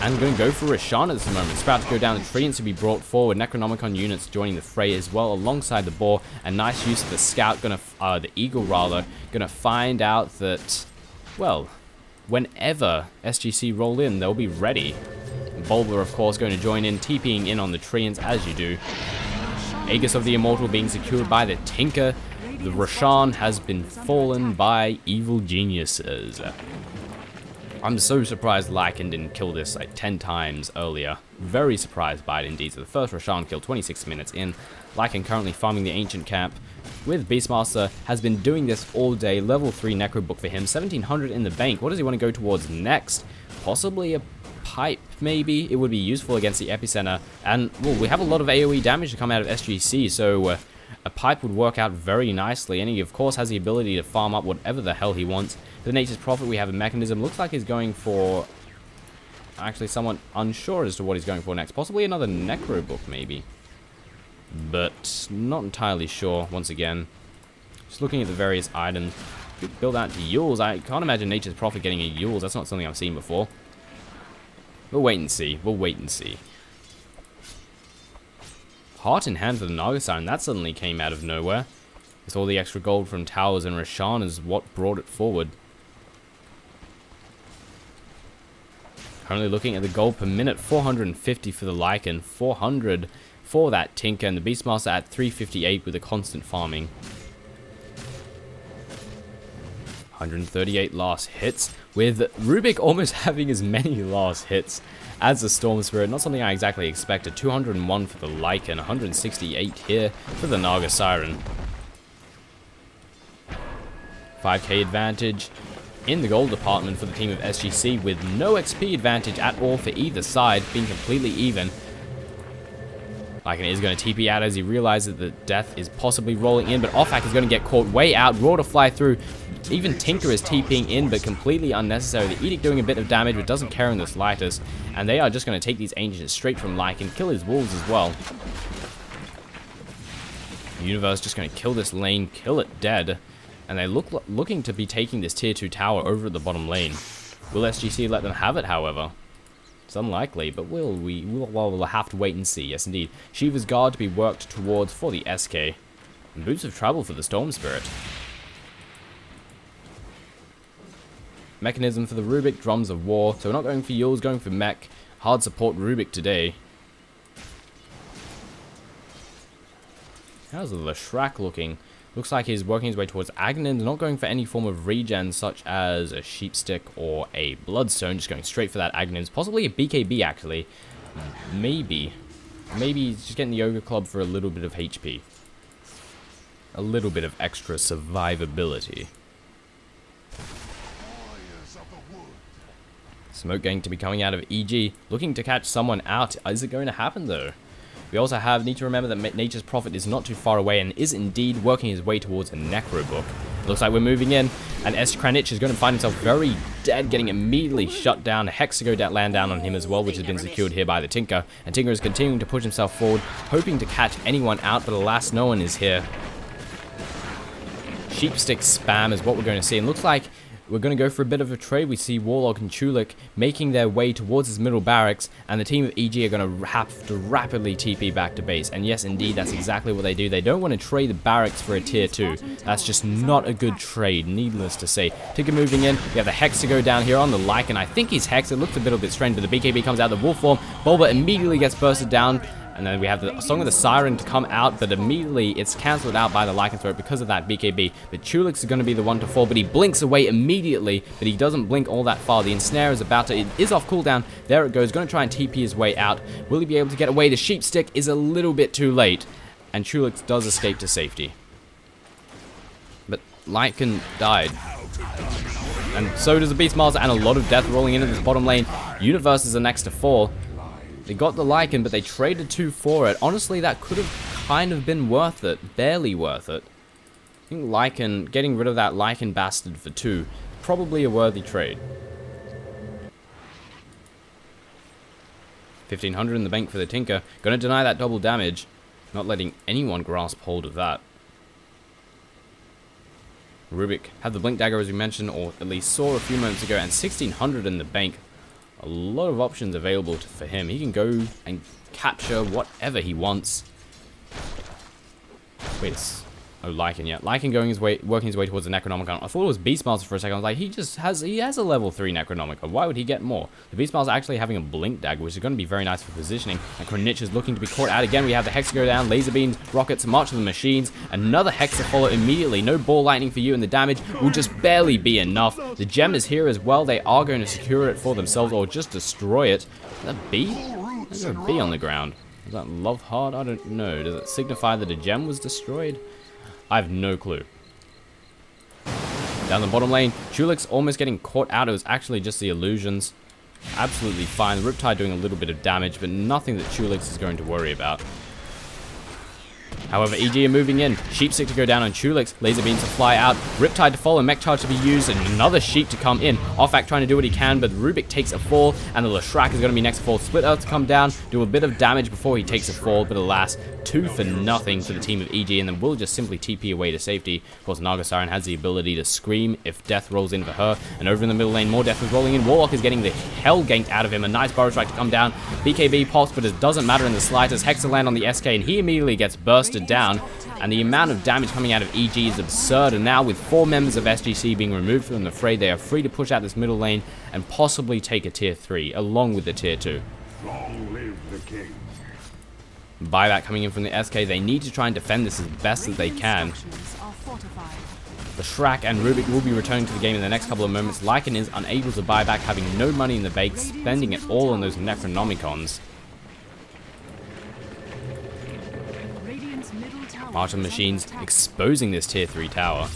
S1: And going to go for Rashawn at this moment. Sprout to go down, the Treants to be brought forward. Necronomicon units joining the fray as well alongside the boar. And nice use of the scout, the eagle rather, gonna find out that, well, whenever SGC roll in, they'll be ready. Bulba, of course, going to join in, TPing in on the Treants as you do. Aegis of the Immortal being secured by the Tinker. The Rashawn has been fallen by evil geniuses. I'm so surprised Lycan didn't kill this like 10 times earlier. Very surprised by it indeed. So the first Rashawn kill 26 minutes in. Lycan currently farming the Ancient Camp. With Beastmaster has been doing this all day. Level 3 Necro Book for him. 1700 in the bank. What does he want to go towards next? Possibly a pipe, maybe? It would be useful against the Epicenter. And, well, we have a lot of AoE damage to come out of SGC, so a pipe would work out very nicely. And he, of course, has the ability to farm up whatever the hell he wants. For the Nature's Prophet, we have a Mechanism. Looks like he's going for... actually, somewhat unsure as to what he's going for next. Possibly another Necro Book, maybe. But not entirely sure, once again. Just looking at the various items. Could build out to Yules. I can't imagine Nature's Prophet getting a Yules. That's not something I've seen before. We'll wait and see. We'll wait and see. Heart in hand for the Naga-Siren. That suddenly came out of nowhere. With all the extra gold from Towers and Rashawn is what brought it forward. Currently looking at the gold per minute. 450 for the Lycan. 400 for that Tinker. And the Beastmaster at 358 with a constant farming. 138 last hits. With Rubik almost having as many last hits as the Storm Spirit. Not something I exactly expected. 201 for the Lycan. 168 here for the Naga-Siren. 5k advantage in the gold department for the team of SGC, with no XP advantage at all for either side, being completely even. Lycan is going to TP out as he realizes that death is possibly rolling in, but Offhack is going to get caught way out. Raw to fly through. Even Tinker is TPing in, but completely unnecessary. The Edict doing a bit of damage, but doesn't care in the slightest. And they are just going to take these Ancients straight from Lycan, kill his wolves as well. The Universe just going to kill this lane, kill it dead. And they looking to be taking this tier 2 tower over at the bottom lane. Will SGC let them have it, however? It's unlikely, but we'll have to wait and see. Yes, indeed. Shiva's Guard to be worked towards for the SK. And Boots of Travel for the Storm Spirit. Mechanism for the Rubik, Drums of War. So we're not going for Yules, going for Mech. Hard support Rubik today. How's the Leshrac looking? Looks like he's working his way towards Aghanim, not going for any form of regen such as a Sheepstick or a Bloodstone, just going straight for that Aghanim. Possibly a BKB, actually. Maybe. Maybe he's just getting the Ogre Club for a little bit of HP. A little bit of extra survivability. Smoke going to be coming out of EG, looking to catch someone out. Is it going to happen, though? We also need to remember that Nature's Prophet is not too far away and is indeed working his way towards a Necro book. Looks like we're moving in, and Kranich is going to find himself very dead, getting immediately shut down. A Hex to go land down on him as well, which has been secured here by the Tinker. And Tinker is continuing to push himself forward, hoping to catch anyone out, but alas, no one is here. Sheepstick spam is what we're going to see, and looks like we're going to go for a bit of a trade. We see Warlock and Chulik making their way towards his middle barracks, and the team of EG are going to have to rapidly TP back to base. And yes, indeed, that's exactly what they do. They don't want to trade the barracks for a tier 2. That's just not a good trade, needless to say. Tinker moving in. We have the Hex to go down here on the Lycan. I think he's Hex. It looks a little bit strange, but the BKB comes out, the Wolf form. Bulba immediately gets bursted down. And then we have the Song of the Siren to come out, but immediately it's cancelled out by the Lycanthrope because of that BKB. But Chulix is going to be the one to fall, but he blinks away immediately, but he doesn't blink all that far. The Ensnare is about to, it is off cooldown. There it goes, going to try and TP his way out. Will he be able to get away? The Sheepstick is a little bit too late, and Chulix does escape to safety. But Lycan died. And so does the Beastmaster, and a lot of death rolling into this bottom lane. Universes are next to fall. They got the Lycan, but they traded 2 for it. Honestly, that could have kind of been worth it. Barely worth it. I think Lycan, getting rid of that Lycan bastard for 2, probably a worthy trade. 1500 in the bank for the Tinker. Gonna deny that double damage. Not letting anyone grasp hold of that. Rubik had the Blink Dagger, as we mentioned, or at least saw a few moments ago, and 1600 in the bank. A lot of options available for him. He can go and capture whatever he wants. Wait, oh, Lycan, yeah. Lycan going his way, working his way towards the Necronomicon. I thought it was Beastmaster for a second. I was like, he has a level 3 Necronomicon. Why would he get more? The Beastmaster actually having a Blink Dagger, which is going to be very nice for positioning. And Kranich is looking to be caught out again. We have the Hex to go down, laser beams, rockets, march of the machines. Another Hex to follow immediately. No ball lightning for you, and the damage will just barely be enough. The gem is here as well. They are going to secure it for themselves or just destroy it. Is that B? There's a B on the ground. Is that Love Heart? I don't know. Does it signify that a gem was destroyed? I have no clue. Down the bottom lane, Chulix almost getting caught out. It was actually just the illusions. Absolutely fine. Riptide doing a little bit of damage, but nothing that Chulix is going to worry about. However, EG are moving in. Sheepstick to go down on Chulix. Laser beams to fly out. Riptide to follow. Mech charge to be used. And another Sheep to come in. Offak trying to do what he can, but Rubik takes a fall. And the Leshrac is going to be next to fall. Split Earth to come down. Do a bit of damage before he takes a fall. But alas, 2 for nothing for the team of EG. And then we'll just simply TP away to safety. Of course, Naga Siren has the ability to scream if death rolls in for her. And over in the middle lane, more death is rolling in. Warlock is getting the hell ganked out of him. A nice Burrow Strike to come down. BKB pops, but it doesn't matter in the slightest. Hex to land on the SK, and he immediately gets bursted down. And the amount of damage coming out of EG is absurd, and now with 4 members of SGC being removed from the fray, they are free to push out this middle lane and possibly take a tier 3 along with the tier 2.
S3: Long live the king.
S1: Buyback coming in from the SK. They need to try and defend this as best as they can. The Shrek and Rubik will be returning to the game in the next couple of moments. Lycan is unable to buy back, having no money in the bank, spending it all on those Necronomicons. March of the Machines exposing this tier 3 tower.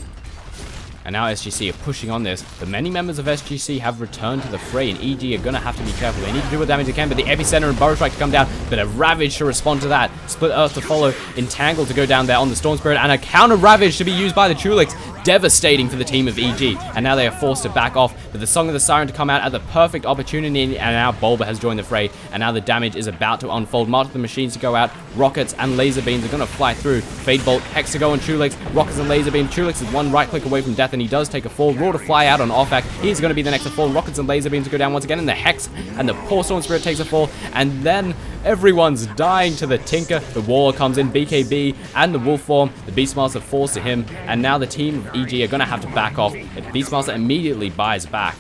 S1: And now SGC are pushing on this, but many members of SGC have returned to the fray, and EG are going to have to be careful. They need to do what damage they can, but the Epicenter and Burrow Strike to come down, but a Ravage to respond to that. Split Earth to follow, Entangle to go down there on the Storm Spirit, and a counter Ravage to be used by the Chulix. Devastating for the team of EG, and now they are forced to back off, but the Song of the Siren to come out at the perfect opportunity, and now Bulba has joined the fray, and now the damage is about to unfold. March of the Machines to go out, rockets and laser beams are going to fly through. Fade Bolt, Hex to go on Chulix, rockets and laser beam. Chulix is one right click away from death, and he does take a fall. Roar to fly out on Offak, he's going to be the next to fall. Rockets and laser beams to go down once again, and the Hex and the poor Storm Spirit takes a fall, and then everyone's dying to the Tinker. The Warlock comes in, BKB, and the Wolf form. The Beastmaster falls to him, and now the team of EG are going to have to back off. Beastmaster immediately buys back.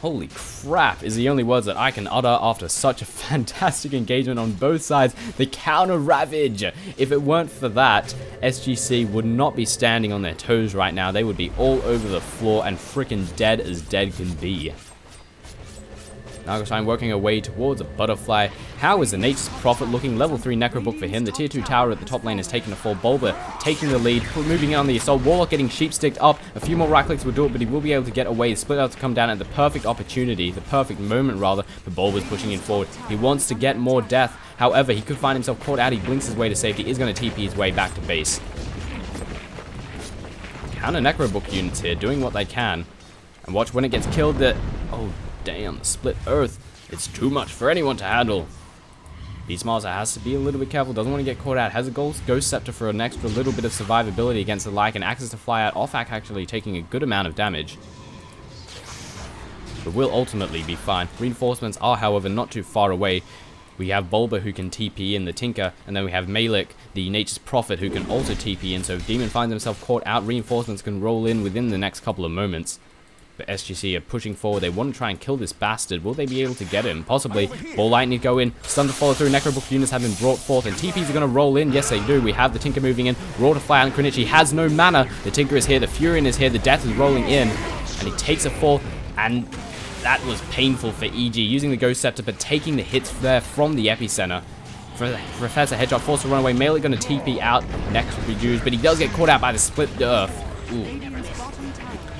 S1: Holy crap is the only words that I can utter after such a fantastic engagement on both sides. The counter Ravage. If it weren't for that, SGC would not be standing on their toes right now. They would be all over the floor and freaking dead as dead can be. Now Stein working her way towards a butterfly. How is the Nature's Prophet looking? Level 3 Necro Book for him. The tier 2 tower at the top lane is taking a fall. Bulba taking the lead, moving in on the assault. Warlock getting sheep sticked up. A few more right clicks will do it, but he will be able to get away. The split out to come down at the perfect opportunity, the perfect moment rather. But Bulba's pushing in forward. He wants to get more death. However, he could find himself caught out. He blinks his way to safety. He is going to TP his way back to base. Counter Necro Book units here, doing what they can. And watch when it gets killed that... Oh, damn, the split earth. It's too much for anyone to handle. Beastmaster has to be a little bit careful, doesn't want to get caught out. Has a Ghost Scepter for an extra little bit of survivability against the Lycan. Access to fly out. Offak actually taking a good amount of damage. But will ultimately be fine. Reinforcements are, however, not too far away. We have Bulba who can TP in the Tinker, and then we have Malik, the Nature's Prophet, who can also TP in. So if Demon finds himself caught out, reinforcements can roll in within the next couple of moments. But SGC are pushing forward. They want to try and kill this bastard. Will they be able to get him? Possibly. Ball Lightning go in. Stun to follow through. Necrobook units have been brought forth. And TPs are going to roll in. Yes, they do. We have the Tinker moving in. Raw to fly out. Krennic has no mana. The Tinker is here. The Furion is here. The Death is rolling in. And he takes a fall. And that was painful for EG. Using the Ghost Scepter, but taking the hits there from the epicenter. Professor Hedgehog forced to run away. Melee going to TP out. Next reduced. But he does get caught out by the split earth. Ooh.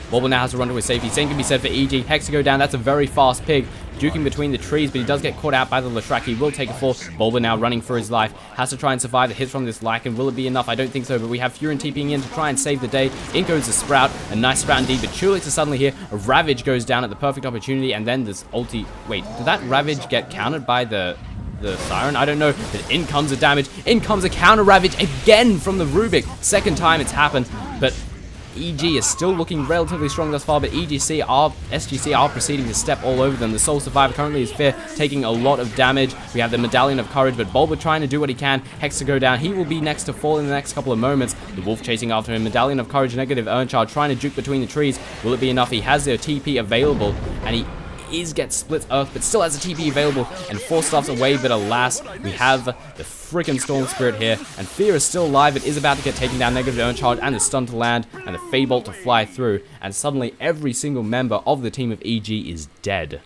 S1: Bulba now has to run to his safety. Same can be said for EG. Hex to go down. That's a very fast pig. Duking between the trees, but he does get caught out by the Lathraki. He will take a fall. Bulba now running for his life. Has to try and survive the hits from this Lycan. Will it be enough? I don't think so, but we have Furion TPing in to try and save the day. In goes the Sprout. A nice Sprout indeed, but Chulix is suddenly here. A Ravage goes down at the perfect opportunity, and then this ulti... Wait, did that Ravage get countered by the Siren? I don't know, but in comes the damage. In comes a counter Ravage again from the Rubik. Second time it's happened, but... EG is still looking relatively strong thus far, but SGC are proceeding to step all over them. The Soul Survivor currently is fair, taking a lot of damage. We have the Medallion of Courage, but Bulba trying to do what he can. Hex to go down. He will be next to fall in the next couple of moments. The Wolf chasing after him. Medallion of Courage, negative Earnshard, trying to juke between the trees. Will it be enough? He has their TP available, and he gets split earth, but still has a TP available and 4 stuffs away. But alas, we have the freaking Storm Spirit here, and Fear is still alive. It is about to get taken down. Negative Earn Charge and the Stun to land and the Fey Bolt to fly through, and suddenly every single member of the team of EG is dead.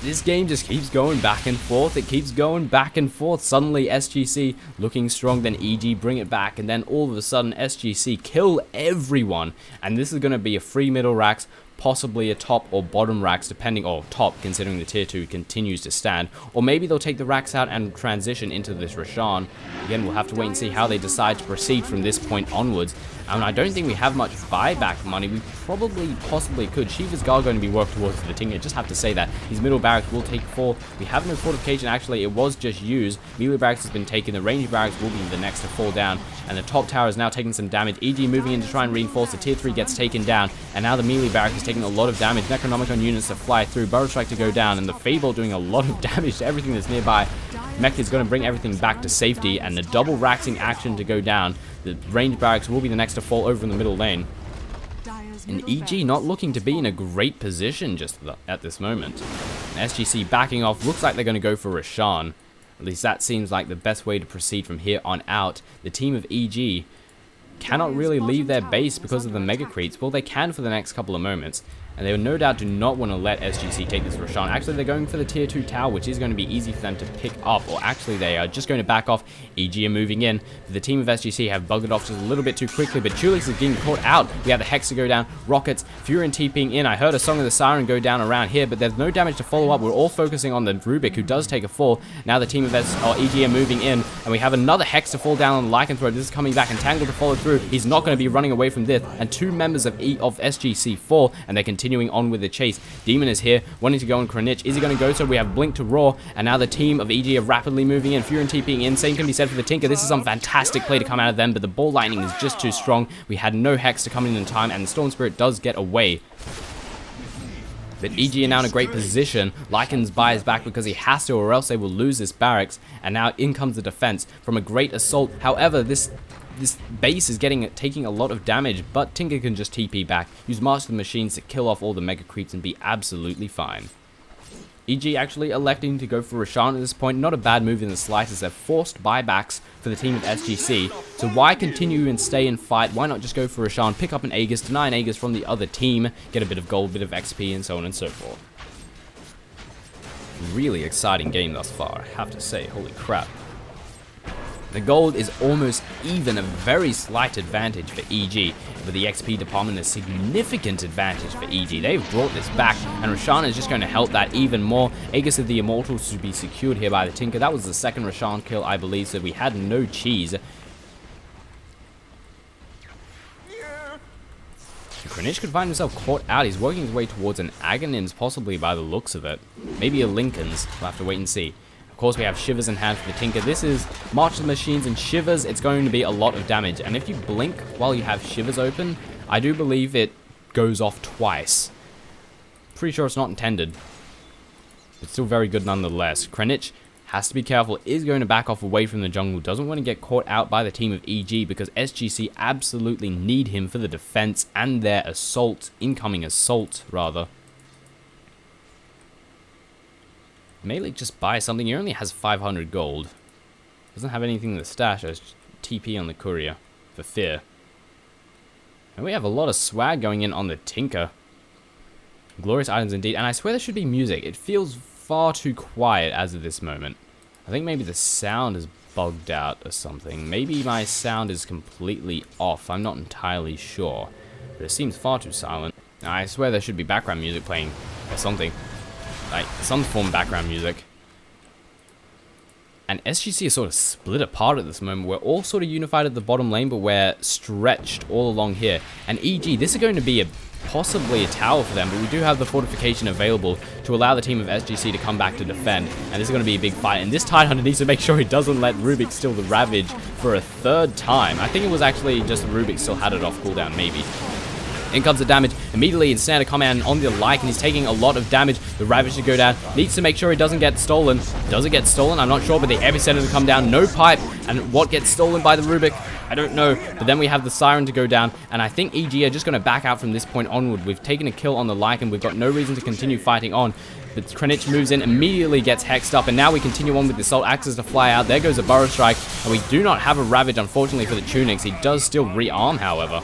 S1: This game just keeps going back and forth. It keeps going back and forth. Suddenly SGC looking strong, then EG bring it back, and then all of a sudden SGC kill everyone. And this is going to be a free middle racks, possibly a top or bottom racks, depending, or top considering the tier 2 continues to stand, or maybe they'll take the racks out and transition into this Roshan. Again, we'll have to wait and see how they decide to proceed from this point onwards. And I don't think we have much buyback money. We possibly could. Shiva's Guard going to be worked towards the Tinker. Just have to say that. His middle barracks will take 4. We have no fortification. Actually, it was just used. Melee barracks has been taken. The range barracks will be the next to fall down. And the top tower is now taking some damage. EG moving in to try and reinforce. The tier 3 gets taken down. And now the melee barracks is taking a lot of damage. Necronomicon units to fly through. Burrow Strike to go down. And the Fable doing a lot of damage to everything that's nearby. Mech is going to bring everything back to safety. And the double raxing action to go down. The range barracks will be the next to fall over in the middle lane. And EG not looking to be in a great position just at this moment. And SGC backing off. Looks like they're going to go for Roshan. At least that seems like the best way to proceed from here on out. The team of EG cannot really leave their base because of the Mega Creeps. Well, they can for the next couple of moments. And they no doubt do not want to let SGC take this Roshan. Actually, they're going for the tier 2 tower, which is going to be easy for them to pick up. Or actually, they are just going to back off. EG are moving in. The team of SGC have bugged it off just a little bit too quickly, but Chulix is getting caught out. We have the Hex to go down. Rockets, Furion TPing in. I heard a Song of the Siren go down around here, but there's no damage to follow up. We're all focusing on the Rubik, who does take a fall. Now the team of EG are moving in, and we have another Hex to fall down on the Lycanthrope. This is coming back, and Tangle to follow through. He's not going to be running away from this, and 2 members of SGC fall, and they're continuing on with the chase. Demon is here, wanting to go on Krennic. Is he going to go? So we have Blink to Roar, and now the team of EG are rapidly moving in. Furion TPing in. Same can be said for the Tinker. This is some fantastic play to come out of them, but the Ball Lightning is just too strong. We had no Hex to come in time, and the Storm Spirit does get away. But EG are now in a great position. Lycan's buys back because he has to, or else they will lose this barracks. And now in comes the defense from a great assault. However, this base is taking a lot of damage, but Tinker can just TP back, use Master of the Machines to kill off all the Mega Creeps and be absolutely fine. EG actually electing to go for Roshan at this point. Not a bad move in the slightest. They've forced buybacks for the team of SGC. So why continue and stay and fight? Why not just go for Roshan, pick up an Aegis, deny an Aegis from the other team, get a bit of gold, bit of XP, and so on and so forth. Really exciting game thus far, I have to say. Holy crap. The gold is almost even, a very slight advantage for EG, but the XP department a significant advantage for EG. They've brought this back, and Roshan is just going to help that even more. Aegis of the Immortals to be secured here by the Tinker. That was the second Roshan kill, I believe, so we had no cheese. Krenich could find himself caught out. He's working his way towards an Aghanim's, possibly by the looks of it. Maybe a Lincoln's. We'll have to wait and see. Of course, we have Shivers in hand for the Tinker. This is March of the Machines, and Shivers, it's going to be a lot of damage. And if you blink while you have Shivers open, I do believe it goes off twice. Pretty sure it's not intended. It's still very good nonetheless. Krenich has to be careful, is going to back off away from the jungle, doesn't want to get caught out by the team of EG because SGC absolutely need him for the defense and their assault, incoming assault, rather. Malik just buy something. He only has 500 gold. Doesn't have anything in the stash. There's TP on the courier for fear. And we have a lot of swag going in on the Tinker. Glorious items indeed. And I swear there should be music. It feels far too quiet as of this moment. I think maybe the sound is bugged out or something. Maybe my sound is completely off. I'm not entirely sure. But it seems far too silent. I swear there should be background music playing or something. Like, some form of background music. And SGC is sort of split apart at this moment. We're all sort of unified at the bottom lane, but we're stretched all along here. And EG, this is going to be possibly a tower for them, but we do have the fortification available to allow the team of SGC to come back to defend. And this is going to be a big fight. And this Tidehunter needs to make sure he doesn't let Rubik steal the Ravage for a third time. I think it was actually just Rubik still had it off cooldown, maybe. In comes the damage immediately in standard command on the Lycan. He's taking a lot of damage. The Ravage to go down. Needs to make sure he doesn't get stolen. Does it get stolen? I'm not sure, but the Epicenter to come down. No pipe. And what gets stolen by the Rubik? I don't know. But then we have the Siren to go down. And I think EG are just going to back out from this point onward. We've taken a kill on the Lycan. We've got no reason to continue fighting on. But Krenich moves in, immediately gets hexed up, and now we continue on with the Assault Axes to fly out. There goes a Burrow Strike, and we do not have a Ravage, unfortunately, for the Tunics. He does still rearm, however.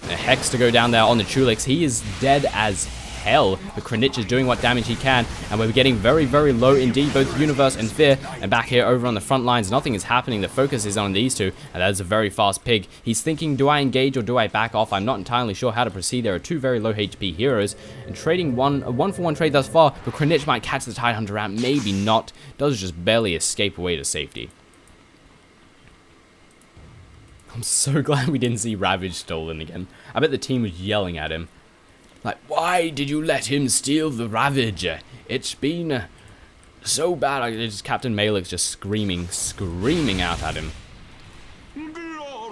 S1: A Hex to go down there on the Tulix. He is dead as hell. The Krenich is doing what damage he can, and we're getting very, very low indeed, both Universe and Fear. And back here over on the front lines, nothing is happening. The focus is on these two, and that is a very fast pig. He's thinking, do I engage or do I back off? I'm not entirely sure how to proceed. There are two very low HP heroes, and trading a one-for-one trade thus far, but Krenich might catch the Tidehunter out, maybe not. Does just barely escape away to safety. I'm so glad we didn't see Ravage stolen again. I bet the team was yelling at him. Like, why did you let him steal the Ravage? It's been so bad. Just Captain Malik's just screaming out at him.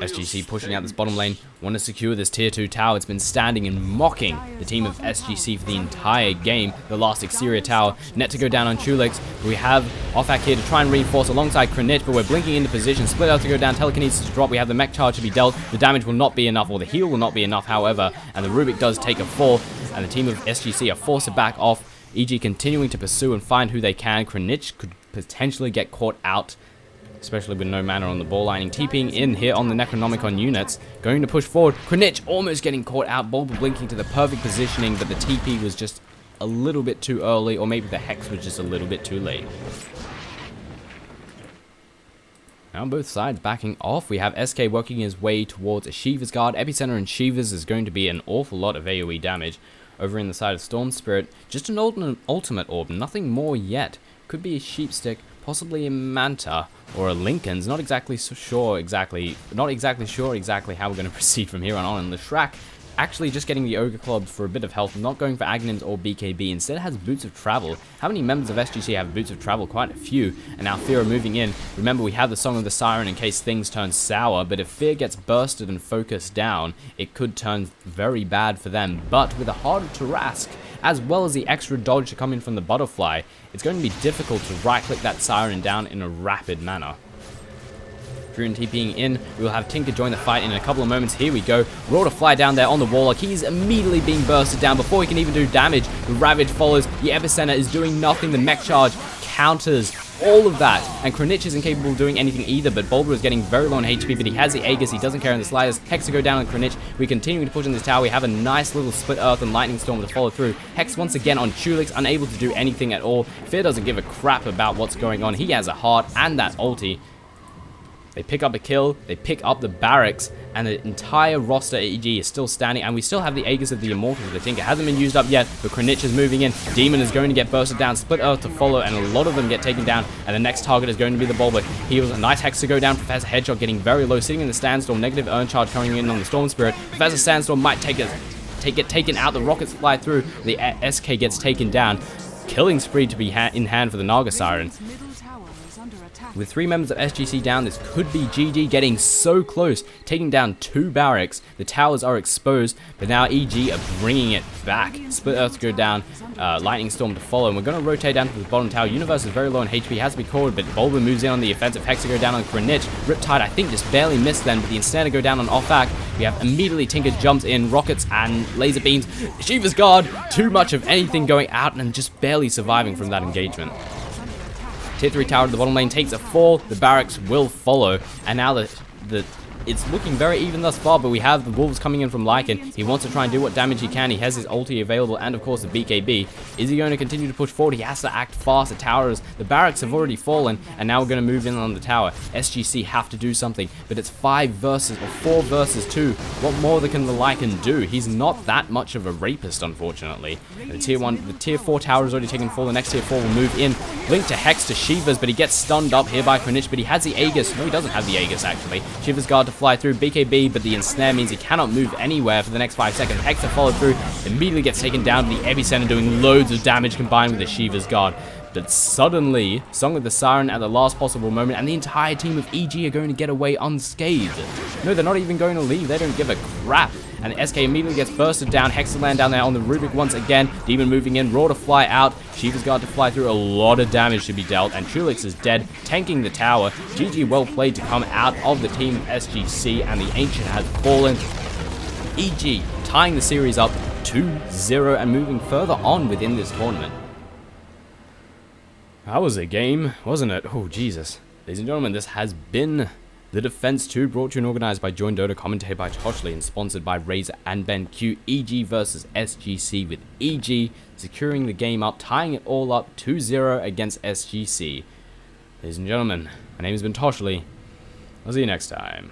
S1: SGC pushing out this bottom lane. Want to secure this tier 2 tower. It's been standing and mocking the team of SGC for the entire game. The last exterior tower. Net to go down on Tulix. We have Offak here to try and reinforce alongside Krenich, but we're blinking into position. Split out to go down. Telekinesis to drop. We have the mech charge to be dealt. The damage will not be enough, or the heal will not be enough, however. And the Rubik does take a fall. And the team of SGC are forced to back off. EG continuing to pursue and find who they can. Krenich could potentially get caught out, especially with no mana on the ball lining. TPing in here on the Necronomicon units. Going to push forward. Krenich almost getting caught out. Bulba blinking to the perfect positioning, but the TP was just a little bit too early, or maybe the Hex was just a little bit too late. Now both sides backing off. We have SK working his way towards a Shiva's Guard. Epicenter and Shiva's is going to be an awful lot of AoE damage. Over in the side of Storm Spirit, just an ultimate orb, nothing more yet. Could be a Sheepstick, possibly a Manta, or a Lincoln's. Not exactly sure exactly how we're going to proceed from here on. And the Shrek actually just getting the Ogre Club for a bit of health, not going for Aghanims or BKB. Instead has Boots of Travel. How many members of SGC have Boots of Travel? Quite a few. And now Fear are moving in. Remember, we have the Song of the Siren in case things turn sour, but if Fear gets bursted and focused down, it could turn very bad for them. But with a Heart of Tarask, as well as the extra dodge to come in from the Butterfly, it's going to be difficult to right-click that Siren down in a rapid manner. Druin TPing in. We will have Tinker join the fight in a couple of moments. Here we go. Roar to fly down there on the Warlock. He's immediately being bursted down before he can even do damage. The Ravage follows. The Epicenter is doing nothing. The Mech Charge counters all of that, and Kranich is incapable of doing anything either, but Bulber is getting very low on HP, but he has the Aegis, he doesn't care in the slightest. Hex to go down on Kranich. We're continuing to push in this tower. We have a nice little Split Earth and Lightning Storm to follow through. Hex once again on Chulix, unable to do anything at all. Fear doesn't give a crap about what's going on. He has a heart and that ulti. They pick up a kill, they pick up the barracks, and the entire roster at EG is still standing, and we still have the Aegis of the Immortals. The Tinker hasn't been used up yet, but Kranich is moving in. Demon is going to get bursted down, Split Earth to follow, and a lot of them get taken down, and the next target is going to be the Bulber. Heals, a nice Hex to go down, Professor Hedgehog getting very low, sitting in the Sandstorm, negative Urn Charge coming in on the Storm Spirit. Professor Sandstorm might get taken out, the rockets fly through, the SK gets taken down. Killing spree to be in hand for the Naga Siren. With 3 members of SGC down, this could be GG getting so close, taking down 2 barracks. The towers are exposed, but now EG are bringing it back. Split Earth to go down, Lightning Storm to follow, and we're going to rotate down to the bottom tower. Universe is very low on HP, has to be called, but Bulber moves in on the offensive. Hex to go down on Kranich. Riptide, I think, just barely missed then, but the Ensnare go down on off-back. We have immediately Tinker jumps in, rockets and laser beams. Shiva's Guard, too much of anything going out and just barely surviving from that engagement. Tier 3 tower to the bottom lane takes a fall, the barracks will follow, and now it's looking very even thus far, but we have the Wolves coming in from Lycan. He wants to try and do what damage he can. He has his ulti available and of course the BKB. Is he going to continue to push forward? He has to act fast. The barracks have already fallen, and now we're going to move in on the tower. SGC have to do something, but it's 4 versus 2. What more can the Lycan do? He's not that much of a rapist, unfortunately. And the tier 4 tower is already taken fall. The next tier 4 will move in. Blink to Hex to Shiva's, but he gets stunned up here by Kranich, but he has the Aegis. No, he doesn't have the Aegis, actually. Shiva's Guard to fly through, BKB, but the Ensnare means he cannot move anywhere for the next 5 seconds. Hex to follow through, immediately gets taken down to the Epicenter, doing loads of damage combined with the Shiva's Guard. But suddenly, Song of the Siren at the last possible moment, and the entire team of EG are going to get away unscathed. No, they're not even going to leave. They don't give a crap. And SK immediately gets bursted down. Hex to land down there on the Rubik once again. Demon moving in. Raw to fly out. Shiva's Guard to fly through. A lot of damage to be dealt. And Chulix is dead, tanking the tower. GG well played to come out of the team of SGC. And the Ancient has fallen. EG tying the series up 2-0 and moving further on within this tournament. That was a game, wasn't it? Oh, Jesus. Ladies and gentlemen, this has been The Defense 2, brought to you and organized by joinDOTA, commentated by Toshley, and sponsored by Razor and BenQ. EG versus SGC, with EG securing the game up, tying it all up 2-0 against SGC. Ladies and gentlemen, my name has been Toshley. I'll see you next time.